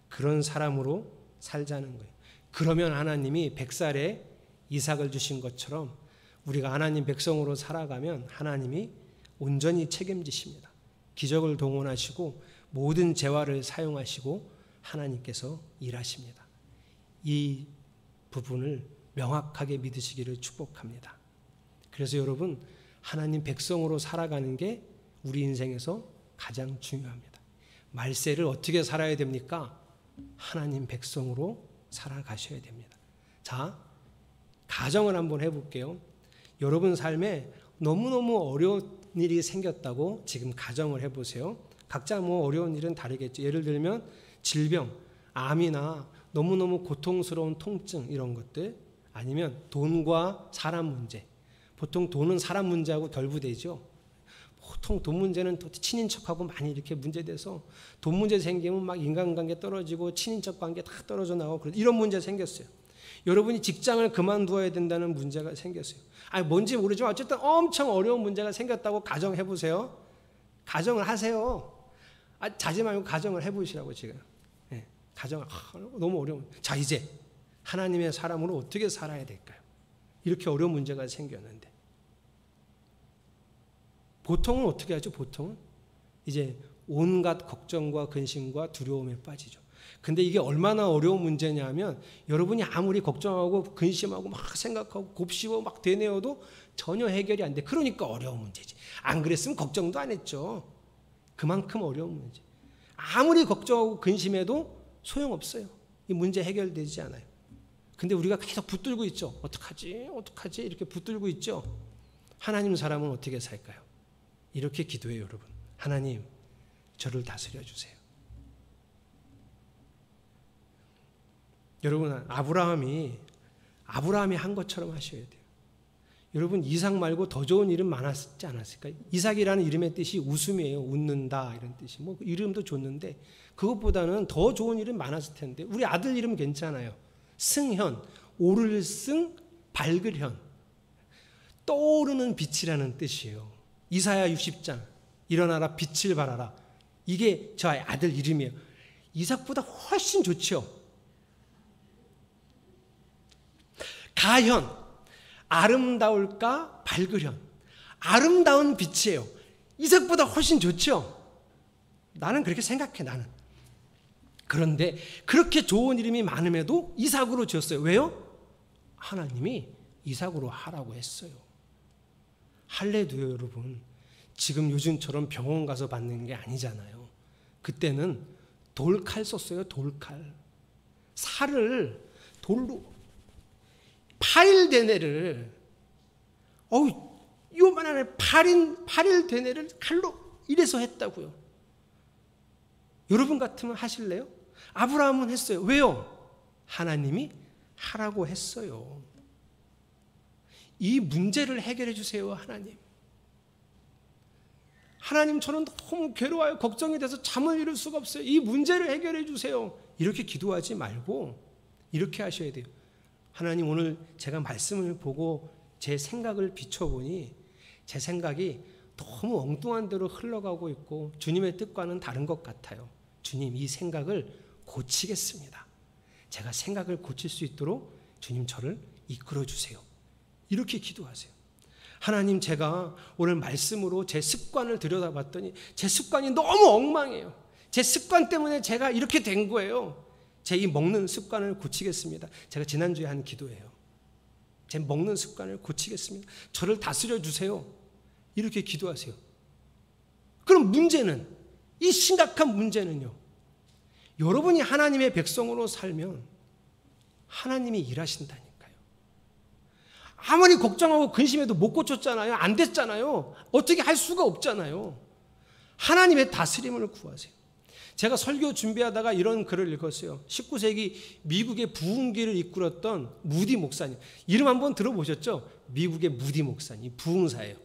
[SPEAKER 5] 그런 사람으로 살자는 거예요. 그러면 하나님이 100살에 이삭을 주신 것처럼 우리가 하나님 백성으로 살아가면 하나님이 온전히 책임지십니다. 기적을 동원하시고 모든 재화를 사용하시고 하나님께서 일하십니다. 이 부분을 명확하게 믿으시기를 축복합니다. 그래서 여러분 하나님 백성으로 살아가는 게 우리 인생에서 가장 중요합니다. 말세를 어떻게 살아야 됩니까? 하나님 백성으로 살아가셔야 됩니다. 자, 가정을 한번 해볼게요. 여러분 삶에 너무너무 어려운 일이 생겼다고 지금 가정을 해보세요. 각자 뭐 어려운 일은 다르겠죠. 예를 들면 질병, 암이나 너무너무 고통스러운 통증 이런 것들, 아니면 돈과 사람 문제. 보통 돈은 사람 문제하고 결부되죠. 보통 돈 문제는 또 친인척하고 많이 이렇게 문제돼서 돈 문제 생기면 막 인간관계 떨어지고 친인척 관계 다 떨어져 나오고 이런 문제 생겼어요. 여러분이 직장을 그만두어야 된다는 문제가 생겼어요. 아니 뭔지 모르지만 어쨌든 엄청 어려운 문제가 생겼다고 가정해 보세요. 가정을 하세요. 자지 말고 가정을 해보시라고 지금. 네, 가정을 너무 어려운. 자 이제 하나님의 사람으로 어떻게 살아야 될까요? 이렇게 어려운 문제가 생겼는데 보통은 어떻게 하죠? 보통은 이제 온갖 걱정과 근심과 두려움에 빠지죠. 근데 이게 얼마나 어려운 문제냐면 여러분이 아무리 걱정하고 근심하고 막 생각하고 곱씹어 막 되뇌어도 전혀 해결이 안 돼. 그러니까 어려운 문제지. 안 그랬으면 걱정도 안 했죠. 그만큼 어려운 문제. 아무리 걱정하고 근심해도 소용없어요. 이 문제 해결되지 않아요. 근데 우리가 계속 붙들고 있죠. 어떡하지? 어떡하지? 이렇게 붙들고 있죠. 하나님 사람은 어떻게 살까요? 이렇게 기도해요, 여러분. 하나님, 저를 다스려 주세요. 여러분, 아브라함이 한 것처럼 하셔야 돼요. 여러분, 이삭 말고 더 좋은 이름 많았지 않았을까요? 이삭이라는 이름의 뜻이 웃음이에요. 웃는다 이런 뜻이. 뭐 이름도 좋는데 그것보다는 더 좋은 이름 많았을 텐데 우리 아들 이름 괜찮아요. 승현, 오를 승, 밝을 현. 떠오르는 빛이라는 뜻이에요. 이사야 60장 일어나라 빛을 발하라. 이게 저 아들 이름이에요. 이삭보다 훨씬 좋죠. 가현, 아름다울까 밝으련. 아름다운 빛이에요. 이삭보다 훨씬 좋죠. 나는 그렇게 생각해. 나는. 그런데 그렇게 좋은 이름이 많음에도 이삭으로 지었어요. 왜요? 하나님이 이삭으로 하라고 했어요. 할례도요, 여러분. 지금 요즘처럼 병원 가서 받는 게 아니잖아요. 그때는 돌칼 썼어요. 돌칼. 살을 돌로 8일 되네를 요만한 8일 되네를 칼로 이래서 했다고요. 여러분 같으면 하실래요? 아브라함은 했어요. 왜요? 하나님이 하라고 했어요. 이 문제를 해결해 주세요, 하나님. 하나님, 저는 너무 괴로워요. 걱정이 돼서 잠을 이룰 수가 없어요. 이 문제를 해결해 주세요. 이렇게 기도하지 말고 이렇게 하셔야 돼요. 하나님, 오늘 제가 말씀을 보고 제 생각을 비춰보니 제 생각이 너무 엉뚱한 대로 흘러가고 있고 주님의 뜻과는 다른 것 같아요. 주님, 이 생각을 고치겠습니다. 제가 생각을 고칠 수 있도록 주님 저를 이끌어 주세요. 이렇게 기도하세요. 하나님, 제가 오늘 말씀으로 제 습관을 들여다봤더니 제 습관이 너무 엉망이에요. 제 습관 때문에 제가 이렇게 된 거예요. 제 이 먹는 습관을 고치겠습니다. 제가 지난주에 한 기도예요. 제 먹는 습관을 고치겠습니다. 저를 다스려 주세요. 이렇게 기도하세요. 그럼 문제는, 이 심각한 문제는요, 여러분이 하나님의 백성으로 살면 하나님이 일하신다니까요. 아무리 걱정하고 근심해도 못 고쳤잖아요. 안 됐잖아요. 어떻게 할 수가 없잖아요. 하나님의 다스림을 구하세요. 제가 설교 준비하다가 이런 글을 읽었어요. 19세기 미국의 부흥기를 이끌었던 무디 목사님. 이름 한번 들어보셨죠? 미국의 무디 목사님, 부흥사예요.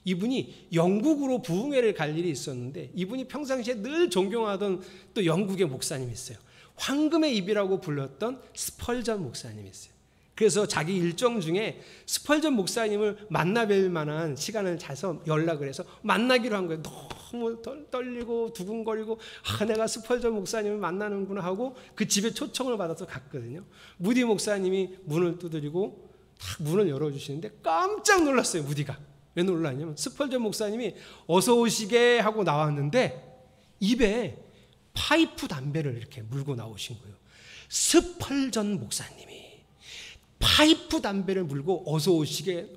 [SPEAKER 5] 이분이 영국으로 부흥회를 갈 일이 있었는데 이분이 평상시에 늘 존경하던 또 영국의 목사님이 있어요. 황금의 입이라고 불렀던 스펄전 목사님이 있어요. 그래서 자기 일정 중에 스펄전 목사님을 만나뵐 만한 시간을 짜서 연락을 해서 만나기로 한 거예요. 너무 떨리고 두근거리고 내가 스펄전 목사님을 만나는구나 하고 그 집에 초청을 받아서 갔거든요. 무디 목사님이 문을 두드리고 딱 문을 열어주시는데 깜짝 놀랐어요. 무디가. 왜 놀랐냐면 스펄전 목사님이 어서 오시게 하고 나왔는데 입에 파이프 담배를 이렇게 물고 나오신 거예요. 스펄전 목사님이 파이프 담배를 물고 어서 오시게.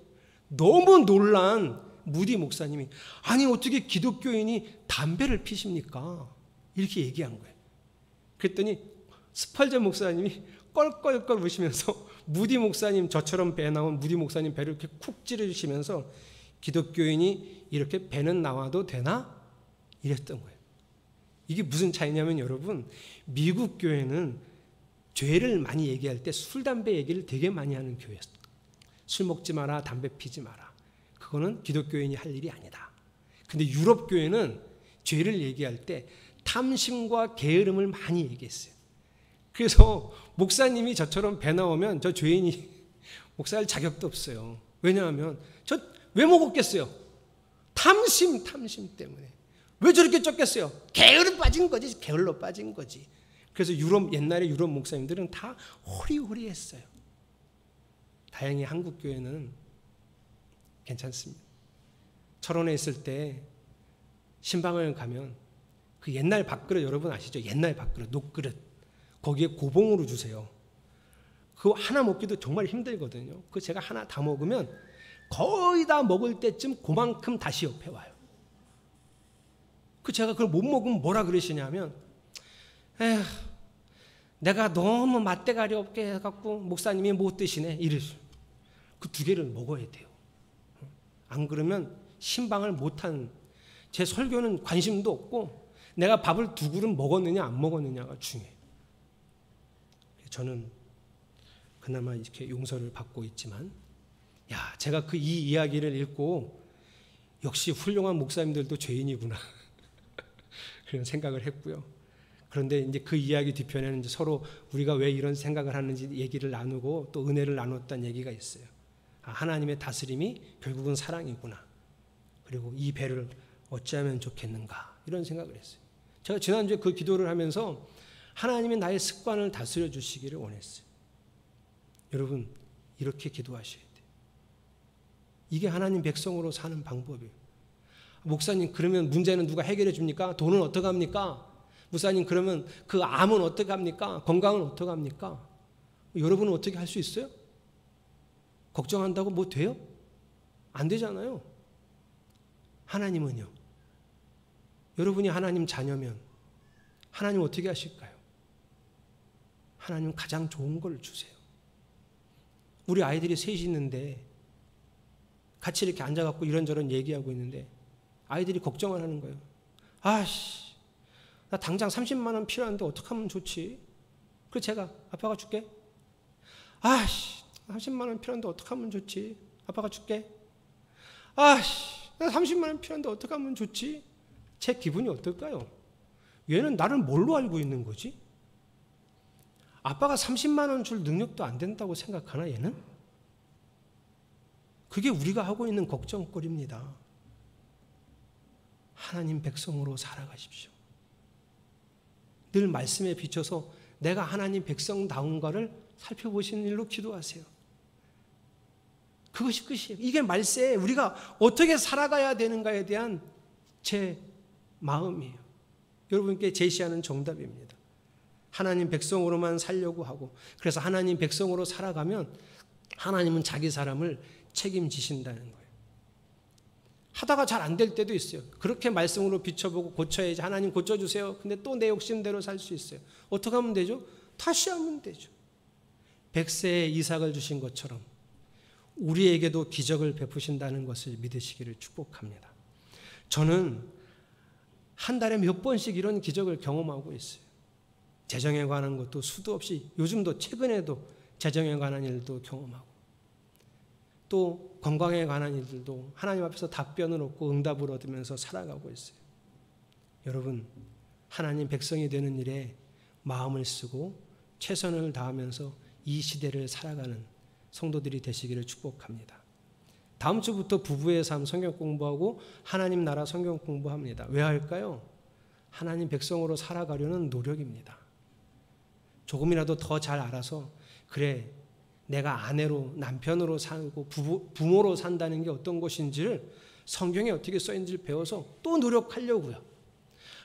[SPEAKER 5] 너무 놀란 무디 목사님이 아니 어떻게 기독교인이 담배를 피십니까? 이렇게 얘기한 거예요. 그랬더니 스펄전 목사님이 껄껄껄 웃으면서 무디 목사님, 저처럼 배 나온 무디 목사님 배를 이렇게 쿡 찌르시면서 기독교인이 이렇게 배는 나와도 되나? 이랬던 거예요. 이게 무슨 차이냐면 여러분, 미국 교회는 죄를 많이 얘기할 때 술, 담배 얘기를 되게 많이 하는 교회였어요. 술 먹지 마라, 담배 피지 마라. 그거는 기독교인이 할 일이 아니다. 근데 유럽 교회는 죄를 얘기할 때 탐심과 게으름을 많이 얘기했어요. 그래서 목사님이 저처럼 배 나오면 저 죄인이 목사할 자격도 없어요. 왜냐하면 저 왜 먹었겠어요? 탐심 때문에. 왜 저렇게 쪘겠어요? 게으름 빠진 거지. 게을러 빠진 거지. 그래서 옛날에 유럽 목사님들은 다 호리호리했어요. 다행히 한국 교회는 괜찮습니다. 철원에 있을 때 신방을 가면 그 옛날 밥그릇 여러분 아시죠? 옛날 밥그릇, 녹그릇. 거기에 고봉으로 주세요. 그거 하나 먹기도 정말 힘들거든요. 그거 제가 하나 다 먹으면 거의 다 먹을 때쯤 그만큼 다시 옆에 와요. 제가 그걸 못 먹으면 뭐라 그러시냐면, 에휴, 내가 너무 맛대가리 없게 해갖고 목사님이 못 드시네. 이러시죠. 그 두 개를 먹어야 돼요. 안 그러면 신방을 못한, 제 설교는 관심도 없고 내가 밥을 두 그릇 먹었느냐 안 먹었느냐가 중요해요. 저는 그나마 이렇게 용서를 받고 있지만, 제가 이 이야기를 읽고 역시 훌륭한 목사님들도 죄인이구나 그런 생각을 했고요. 그런데 이제 그 이야기 뒤편에는 이제 서로 우리가 왜 이런 생각을 하는지 얘기를 나누고 또 은혜를 나눴다는 얘기가 있어요. 하나님의 다스림이 결국은 사랑이구나. 그리고 이 배를 어찌하면 좋겠는가 이런 생각을 했어요. 제가 지난주에 그 기도를 하면서 하나님이 나의 습관을 다스려 주시기를 원했어요. 여러분 이렇게 기도하셔야 돼요. 이게 하나님 백성으로 사는 방법이에요. 목사님 그러면 문제는 누가 해결해 줍니까? 돈은 어떻게 합니까? 목사님 그러면 그 암은 어떻게 합니까? 건강은 어떻게 합니까? 여러분은 어떻게 할 수 있어요? 걱정한다고 뭐 돼요? 안 되잖아요. 하나님은요. 여러분이 하나님 자녀면 하나님 어떻게 하실까요? 하나님 가장 좋은 걸 주세요. 우리 아이들이 셋이 있는데 같이 이렇게 앉아갖고 이런저런 얘기하고 있는데 아이들이 걱정을 하는 거예요. 아씨, 나 당장 30만 원 필요한데 어떻게 하면 좋지? 그래서 제가 아빠가 줄게. 아씨, 30만 원 필요한데 어떻게 하면 좋지? 아빠가 줄게. 아씨, 나 30만 원 필요한데 어떻게 하면 좋지? 제 기분이 어떨까요? 얘는 나를 뭘로 알고 있는 거지? 아빠가 30만 원 줄 능력도 안 된다고 생각하나 얘는? 그게 우리가 하고 있는 걱정거리입니다. 하나님 백성으로 살아가십시오. 늘 말씀에 비춰서 내가 하나님 백성다운가를 살펴보시는 일로 기도하세요. 그것이 끝이에요. 이게 말세에 우리가 어떻게 살아가야 되는가에 대한 제 마음이에요. 여러분께 제시하는 정답입니다. 하나님 백성으로만 살려고 하고, 그래서 하나님 백성으로 살아가면 하나님은 자기 사람을 책임지신다는 거예요. 하다가 잘 안 될 때도 있어요. 그렇게 말씀으로 비춰보고 고쳐야지. 하나님 고쳐주세요. 근데 또 내 욕심대로 살 수 있어요. 어떻게 하면 되죠? 다시 하면 되죠. 100세에 이삭을 주신 것처럼 우리에게도 기적을 베푸신다는 것을 믿으시기를 축복합니다. 저는 한 달에 몇 번씩 이런 기적을 경험하고 있어요. 재정에 관한 것도 수도 없이, 요즘도 최근에도 재정에 관한 일도 경험하고, 또 건강에 관한 일들도 하나님 앞에서 답변을 얻고 응답을 얻으면서 살아가고 있어요. 여러분, 하나님 백성이 되는 일에 마음을 쓰고 최선을 다하면서 이 시대를 살아가는 성도들이 되시기를 축복합니다. 다음 주부터 부부의 삶 성경 공부하고 하나님 나라 성경 공부합니다. 왜 할까요? 하나님 백성으로 살아가려는 노력입니다. 조금이라도 더 잘 알아서, 그래 내가 아내로 남편으로 살고 부모로 산다는 게 어떤 것인지를 성경에 어떻게 써있는지를 배워서 또 노력하려고요.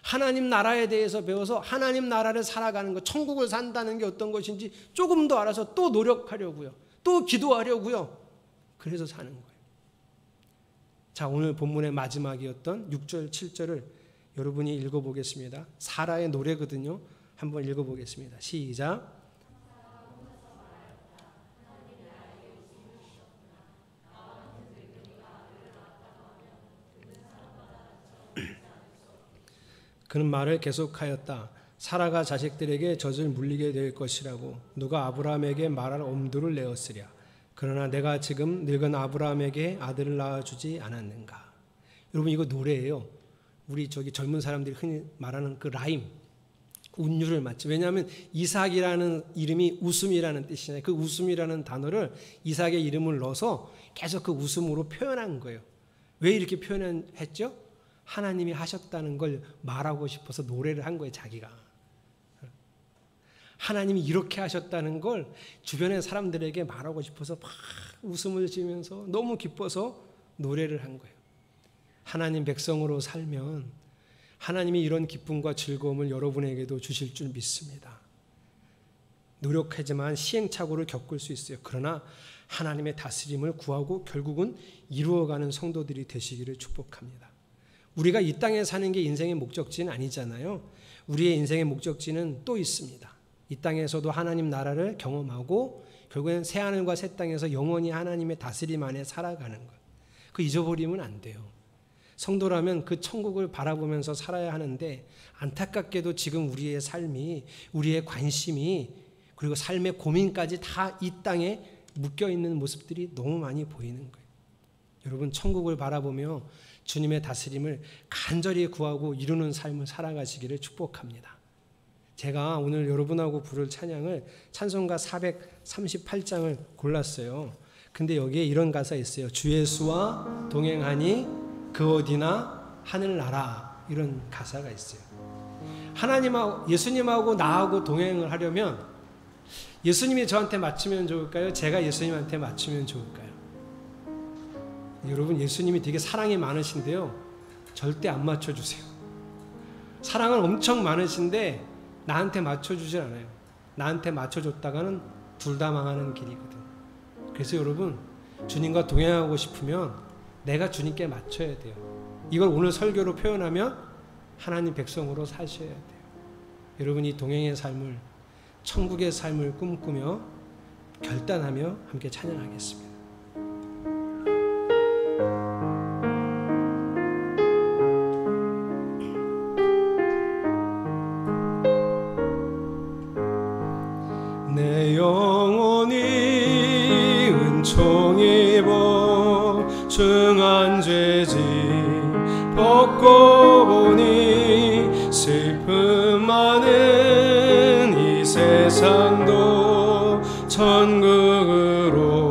[SPEAKER 5] 하나님 나라에 대해서 배워서 하나님 나라를 살아가는 것, 천국을 산다는 게 어떤 것인지 조금 더 알아서 또 노력하려고요. 또 기도하려고요. 그래서 사는 거예요. 자, 오늘 본문의 마지막이었던 6절, 7절을 여러분이 읽어보겠습니다. 사라의 노래거든요. 한번 읽어보겠습니다. 시작. 그는 말을 계속하였다. 사라가 자식들에게 젖을 물리게 될 것이라고 누가 아브라함에게 말할 엄두를 내었으랴. 그러나 내가 지금 늙은 아브라함에게 아들을 낳아주지 않았는가. 여러분 이거 노래예요. 우리 저기 젊은 사람들이 흔히 말하는 그 라임, 운율을 맞죠. 왜냐하면 이삭이라는 이름이 웃음이라는 뜻이잖아요. 그 웃음이라는 단어를 이삭의 이름을 넣어서 계속 그 웃음으로 표현한 거예요. 왜 이렇게 표현했죠? 하나님이 하셨다는 걸 말하고 싶어서 노래를 한 거예요, 자기가. 하나님이 이렇게 하셨다는 걸 주변의 사람들에게 말하고 싶어서 막 웃음을 지면서 너무 기뻐서 노래를 한 거예요. 하나님 백성으로 살면 하나님이 이런 기쁨과 즐거움을 여러분에게도 주실 줄 믿습니다. 노력하지만 시행착오를 겪을 수 있어요. 그러나 하나님의 다스림을 구하고 결국은 이루어가는 성도들이 되시기를 축복합니다. 우리가 이 땅에 사는 게 인생의 목적지는 아니잖아요. 우리의 인생의 목적지는 또 있습니다. 이 땅에서도 하나님 나라를 경험하고 결국엔 새하늘과 새 땅에서 영원히 하나님의 다스림 안에 살아가는 것. 그 잊어버리면 안 돼요. 성도라면 그 천국을 바라보면서 살아야 하는데 안타깝게도 지금 우리의 삶이, 우리의 관심이, 그리고 삶의 고민까지 다 이 땅에 묶여있는 모습들이 너무 많이 보이는 거예요. 여러분 천국을 바라보며 주님의 다스림을 간절히 구하고 이루는 삶을 살아가시기를 축복합니다. 제가 오늘 여러분하고 부를 찬양을 찬송가 438장을 골랐어요. 근데 여기에 이런 가사 있어요. 주 예수와 동행하니 그 어디나 하늘나라, 이런 가사가 있어요. 하나님하고 예수님하고 나하고 동행을 하려면 예수님이 저한테 맞추면 좋을까요? 제가 예수님한테 맞추면 좋을까요? 여러분 예수님이 되게 사랑이 많으신데요, 절대 안 맞춰주세요. 사랑은 엄청 많으신데 나한테 맞춰주질 않아요. 나한테 맞춰줬다가는 둘 다 망하는 길이거든. 그래서 여러분 주님과 동행하고 싶으면 내가 주님께 맞춰야 돼요. 이걸 오늘 설교로 표현하면 하나님 백성으로 사셔야 돼요. 여러분 이 동행의 삶을, 천국의 삶을 꿈꾸며 결단하며 함께 찬양하겠습니다.
[SPEAKER 2] 내 영혼이 은총 입어 중한 죄짐 벗고 보니 슬픔 많은 이 세상도 천국으로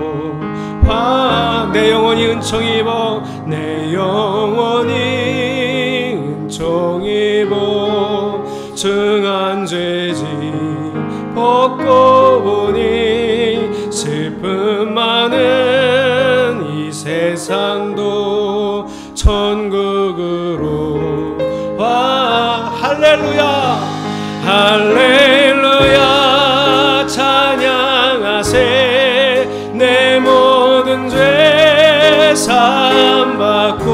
[SPEAKER 2] 내 영혼이 은총 입어, 내 영혼이 은총 입어 중한 죄짐 벗고 보니 슬픔 많은 이 세상도 천국으로 와. 할렐루야 할렐루야 찬양하세. 내 모든 죄 사함받고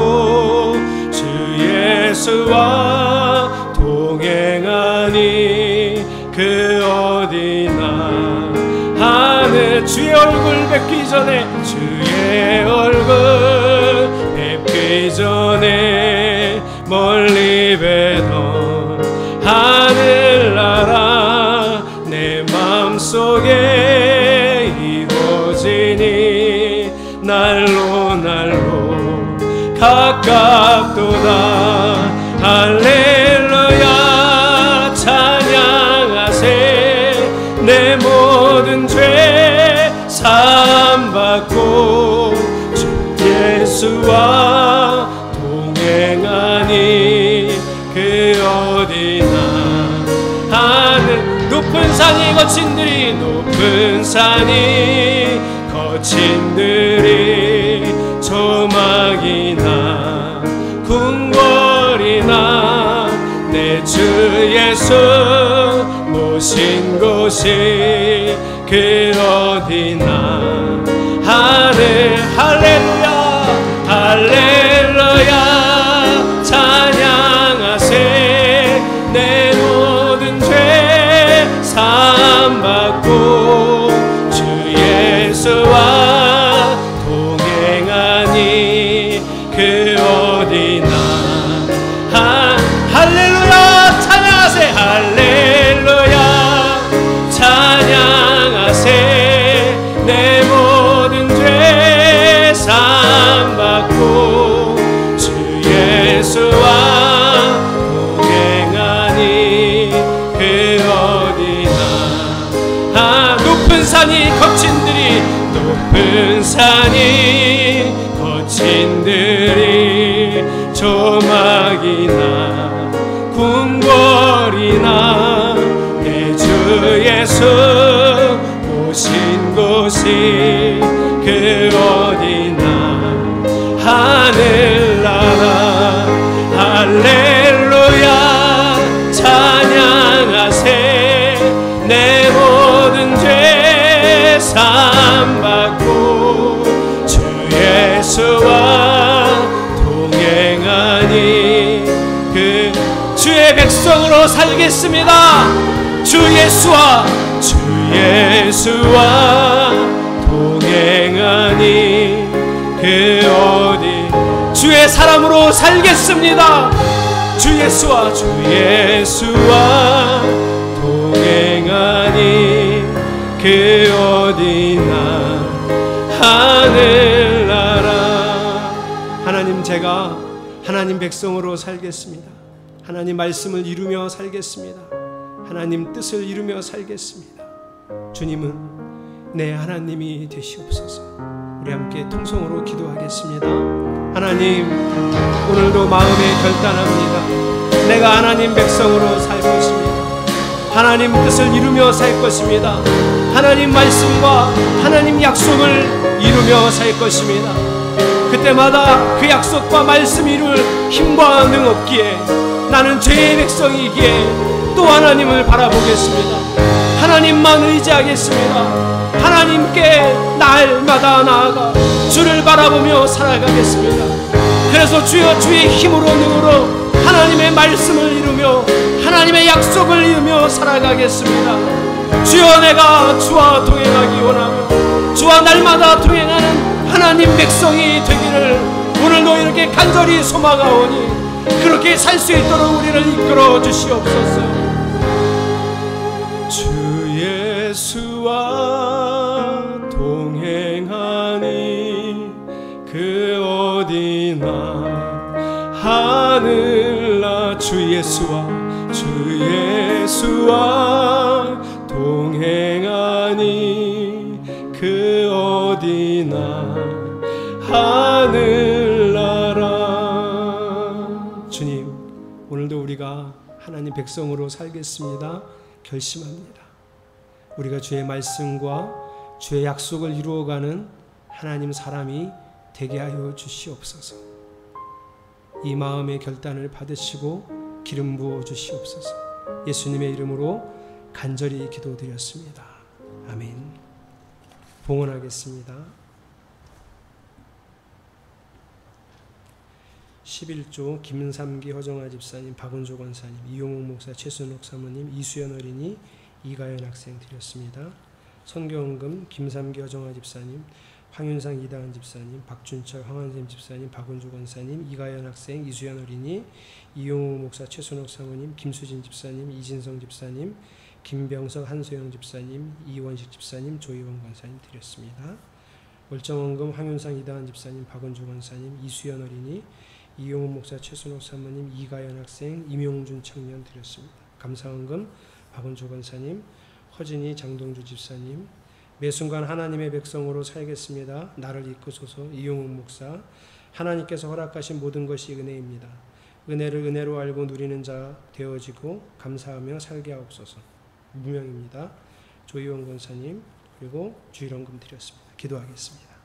[SPEAKER 2] 주 예수와 동행하니 그 어디나 하늘. 주의 얼굴 뵙기 전에, 주의 얼굴 뵙기 전에 멀리 뵈던 하늘나라 내 맘속에 이루어지니 날로 날로 가깝도다. 할렐루야 찬양하세. 내 모든 죄 사함받고 주 예수와 동행하니 그 어디나 하늘. 높은 산이 거친 들이, 높은 산이 거친 들이 조막이나 궁궐이나 내 주 예수 모신 곳이 그 어디나 하늘. 할렐루야 할렐루야 찬양하세. 내 모든 죄 사함받고 주 예수와 동행하니 그 어디나 할렐루야 찬양하세. 할렐루야 찬양하세. 내 모든 죄 사함받고 높은 산이 거친 들이 조막이나 궁궐이나 내 주 예수 오신 곳이 그 어디나 하늘나라 할렐루야 찬양하세 내 모든 죄 사함받고 주 예수와 동행하니 그 주의 백성으로 살겠습니다. 주 예수와 동행하니 그 어디 주의 사람으로 살겠습니다. 주 예수와 동행하니 그 어디나 하늘나라. 하나님, 제가 하나님 백성으로 살겠습니다. 하나님 말씀을 이루며 살겠습니다. 하나님 뜻을 이루며 살겠습니다. 주님은 내 하나님이 되시옵소서. 우리 함께 통성으로 기도하겠습니다. 하나님, 오늘도 마음에 결단합니다. 내가 하나님 백성으로 살 것입니다. 하나님 뜻을 이루며 살 것입니다. 하나님 말씀과 하나님 약속을 이루며 살 것입니다. 그때마다 그 약속과 말씀 이룰 힘과 능 없기에 나는 죄의 백성이기에 또 하나님을 바라보겠습니다. 하나님만 의지하겠습니다. 하나님께 날마다 나아가 주를 바라보며 살아가겠습니다. 그래서 주여, 주의 힘으로 능으로 하나님의 말씀을 이루며 하나님의 약속을 이루며 살아가겠습니다. 주여, 내가 주와 동행하기 원하며 주와 날마다 동행하는 하나님 백성이 되기를 오늘도 이렇게 간절히 소망하오니 그렇게 살 수 있도록 우리를 이끌어 주시옵소서. 주 예수와 동행하니 그 어디나 하늘나 주 예수와 동행하니 그 어디나 하늘나라. 주님, 오늘도 우리가 하나님 백성으로 살겠습니다. 결심합니다. 우리가 주의 말씀과 주의 약속을 이루어가는 하나님 사람이 되게 하여 주시옵소서. 이 마음의 결단을 받으시고 기름 부어 주시옵소서. 예수님의 이름으로 간절히 기도드렸습니다. 아멘. 봉헌하겠습니다. 11조 김삼기 허정아 집사님, 박은조 권사님, 이용욱 목사, 최순옥 사모님, 이수연 어린이, 이가연 학생 드렸습니다. 선교헌금 김삼기 허정아 집사님, 황윤상 이다은 집사님, 박준철 황한샘 집사님, 박은조 권사님, 이가연 학생, 이수연 어린이, 이용욱 목사, 최순옥 사모님, 김수진 집사님, 이진성 집사님, 김병석 한소영 집사님, 이원식 집사님, 조희원 권사님 드렸습니다. 월정헌금 황윤상 이다은 집사님, 박은조 권사님, 이수연 어린이, 이용훈 목사, 최순옥 사모님, 이가연 학생, 임용준 청년 드렸습니다. 감사헌금 박은조 권사님, 허진희 장동주 집사님, 매 순간 하나님의 백성으로 살겠습니다. 나를 이끄소서. 이용훈 목사, 하나님께서 허락하신 모든 것이 은혜입니다. 은혜를 은혜로 알고 누리는 자 되어지고 감사하며 살게 하옵소서. 무명입니다. 조희원 권사님, 그리고 주일헌금 드렸습니다. 기도하겠습니다.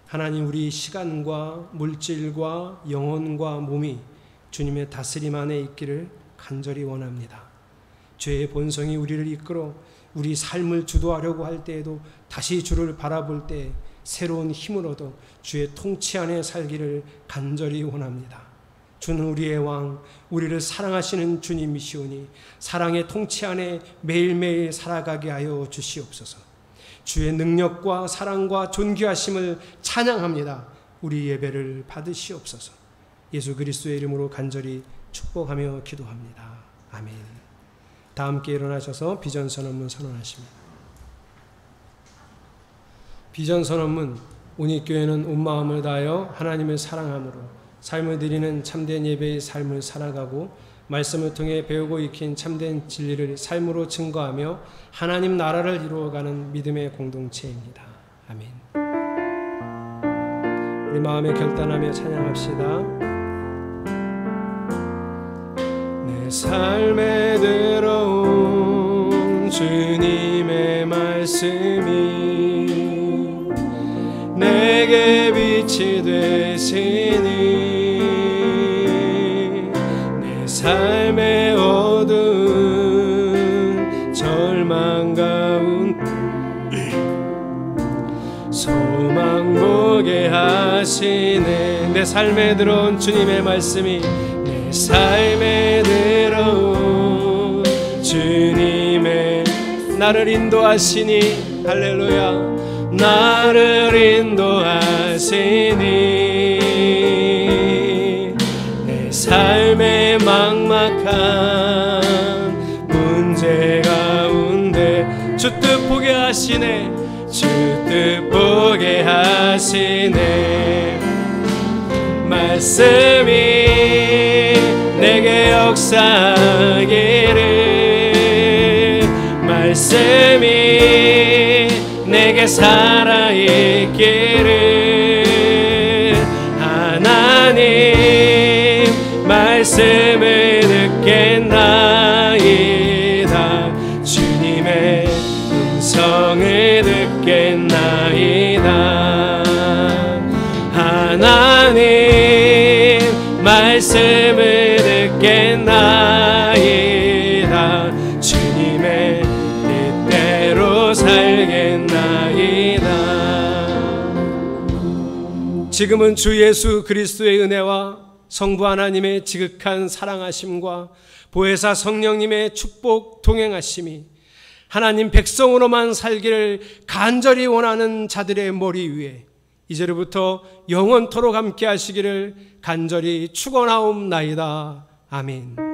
[SPEAKER 2] 하나님, 우리 시간과 물질과 영혼과 몸이 주님의 다스림 안에 있기를 간절히 원합니다. 죄의 본성이 우리를 이끌어 우리 삶을 주도하려고 할 때에도 다시 주를 바라볼 때 새로운 힘을 얻어 주의 통치 안에 살기를 간절히 원합니다. 주는 우리의 왕, 우리를 사랑하시는 주님이시오니 사랑의 통치 안에 매일매일 살아가게 하여 주시옵소서. 주의 능력과 사랑과 존귀하심을 찬양합니다. 우리 예배를 받으시옵소서. 예수 그리스도의 이름으로 간절히 축복하며 기도합니다. 아멘. 다 함께 일어나셔서 비전 선언문 선언하십니다. 비전 선언문. 운익교회는 온 마음을 다하여 하나님을 사랑함으로 삶을 드리는 참된 예배의 삶을 살아가고 말씀을 통해 배우고 익힌 참된 진리를 삶으로 증거하며 하나님 나라를 이루어가는 믿음의 공동체입니다.
[SPEAKER 5] 아멘. 우리 마음에 결단하며 찬양합시다. 내 삶에 들어온 주님의 말씀이 내게 빛이 되시니 내 삶의 어두운 절망 가운데 소망 보게 하시네. 내 삶에 들어온 주님의 말씀이 내 삶에 들어온 주님의 나를 인도하시니 할렐루야 나를 인도하시니 내 삶의 막막한 문제 가운데 주 뜻 보게 하시네. 주 뜻 보게 하시네. 말씀이 내게 역사하기를 말씀이 내게 살아있기를 하나님 말씀을 듣겠나이다. 주님의 음성을 듣겠나이다. 하나님 말씀을 듣겠나이다. 주님의 뜻대로 살겠나이다. 지금은 주 예수 그리스도의 은혜와 성부 하나님의 지극한 사랑하심과 보혜사 성령님의 축복 동행하심이 하나님 백성으로만 살기를 간절히 원하는 자들의 머리 위에 이제로부터 영원토록 함께 하시기를 간절히 축원하옵나이다. 아멘.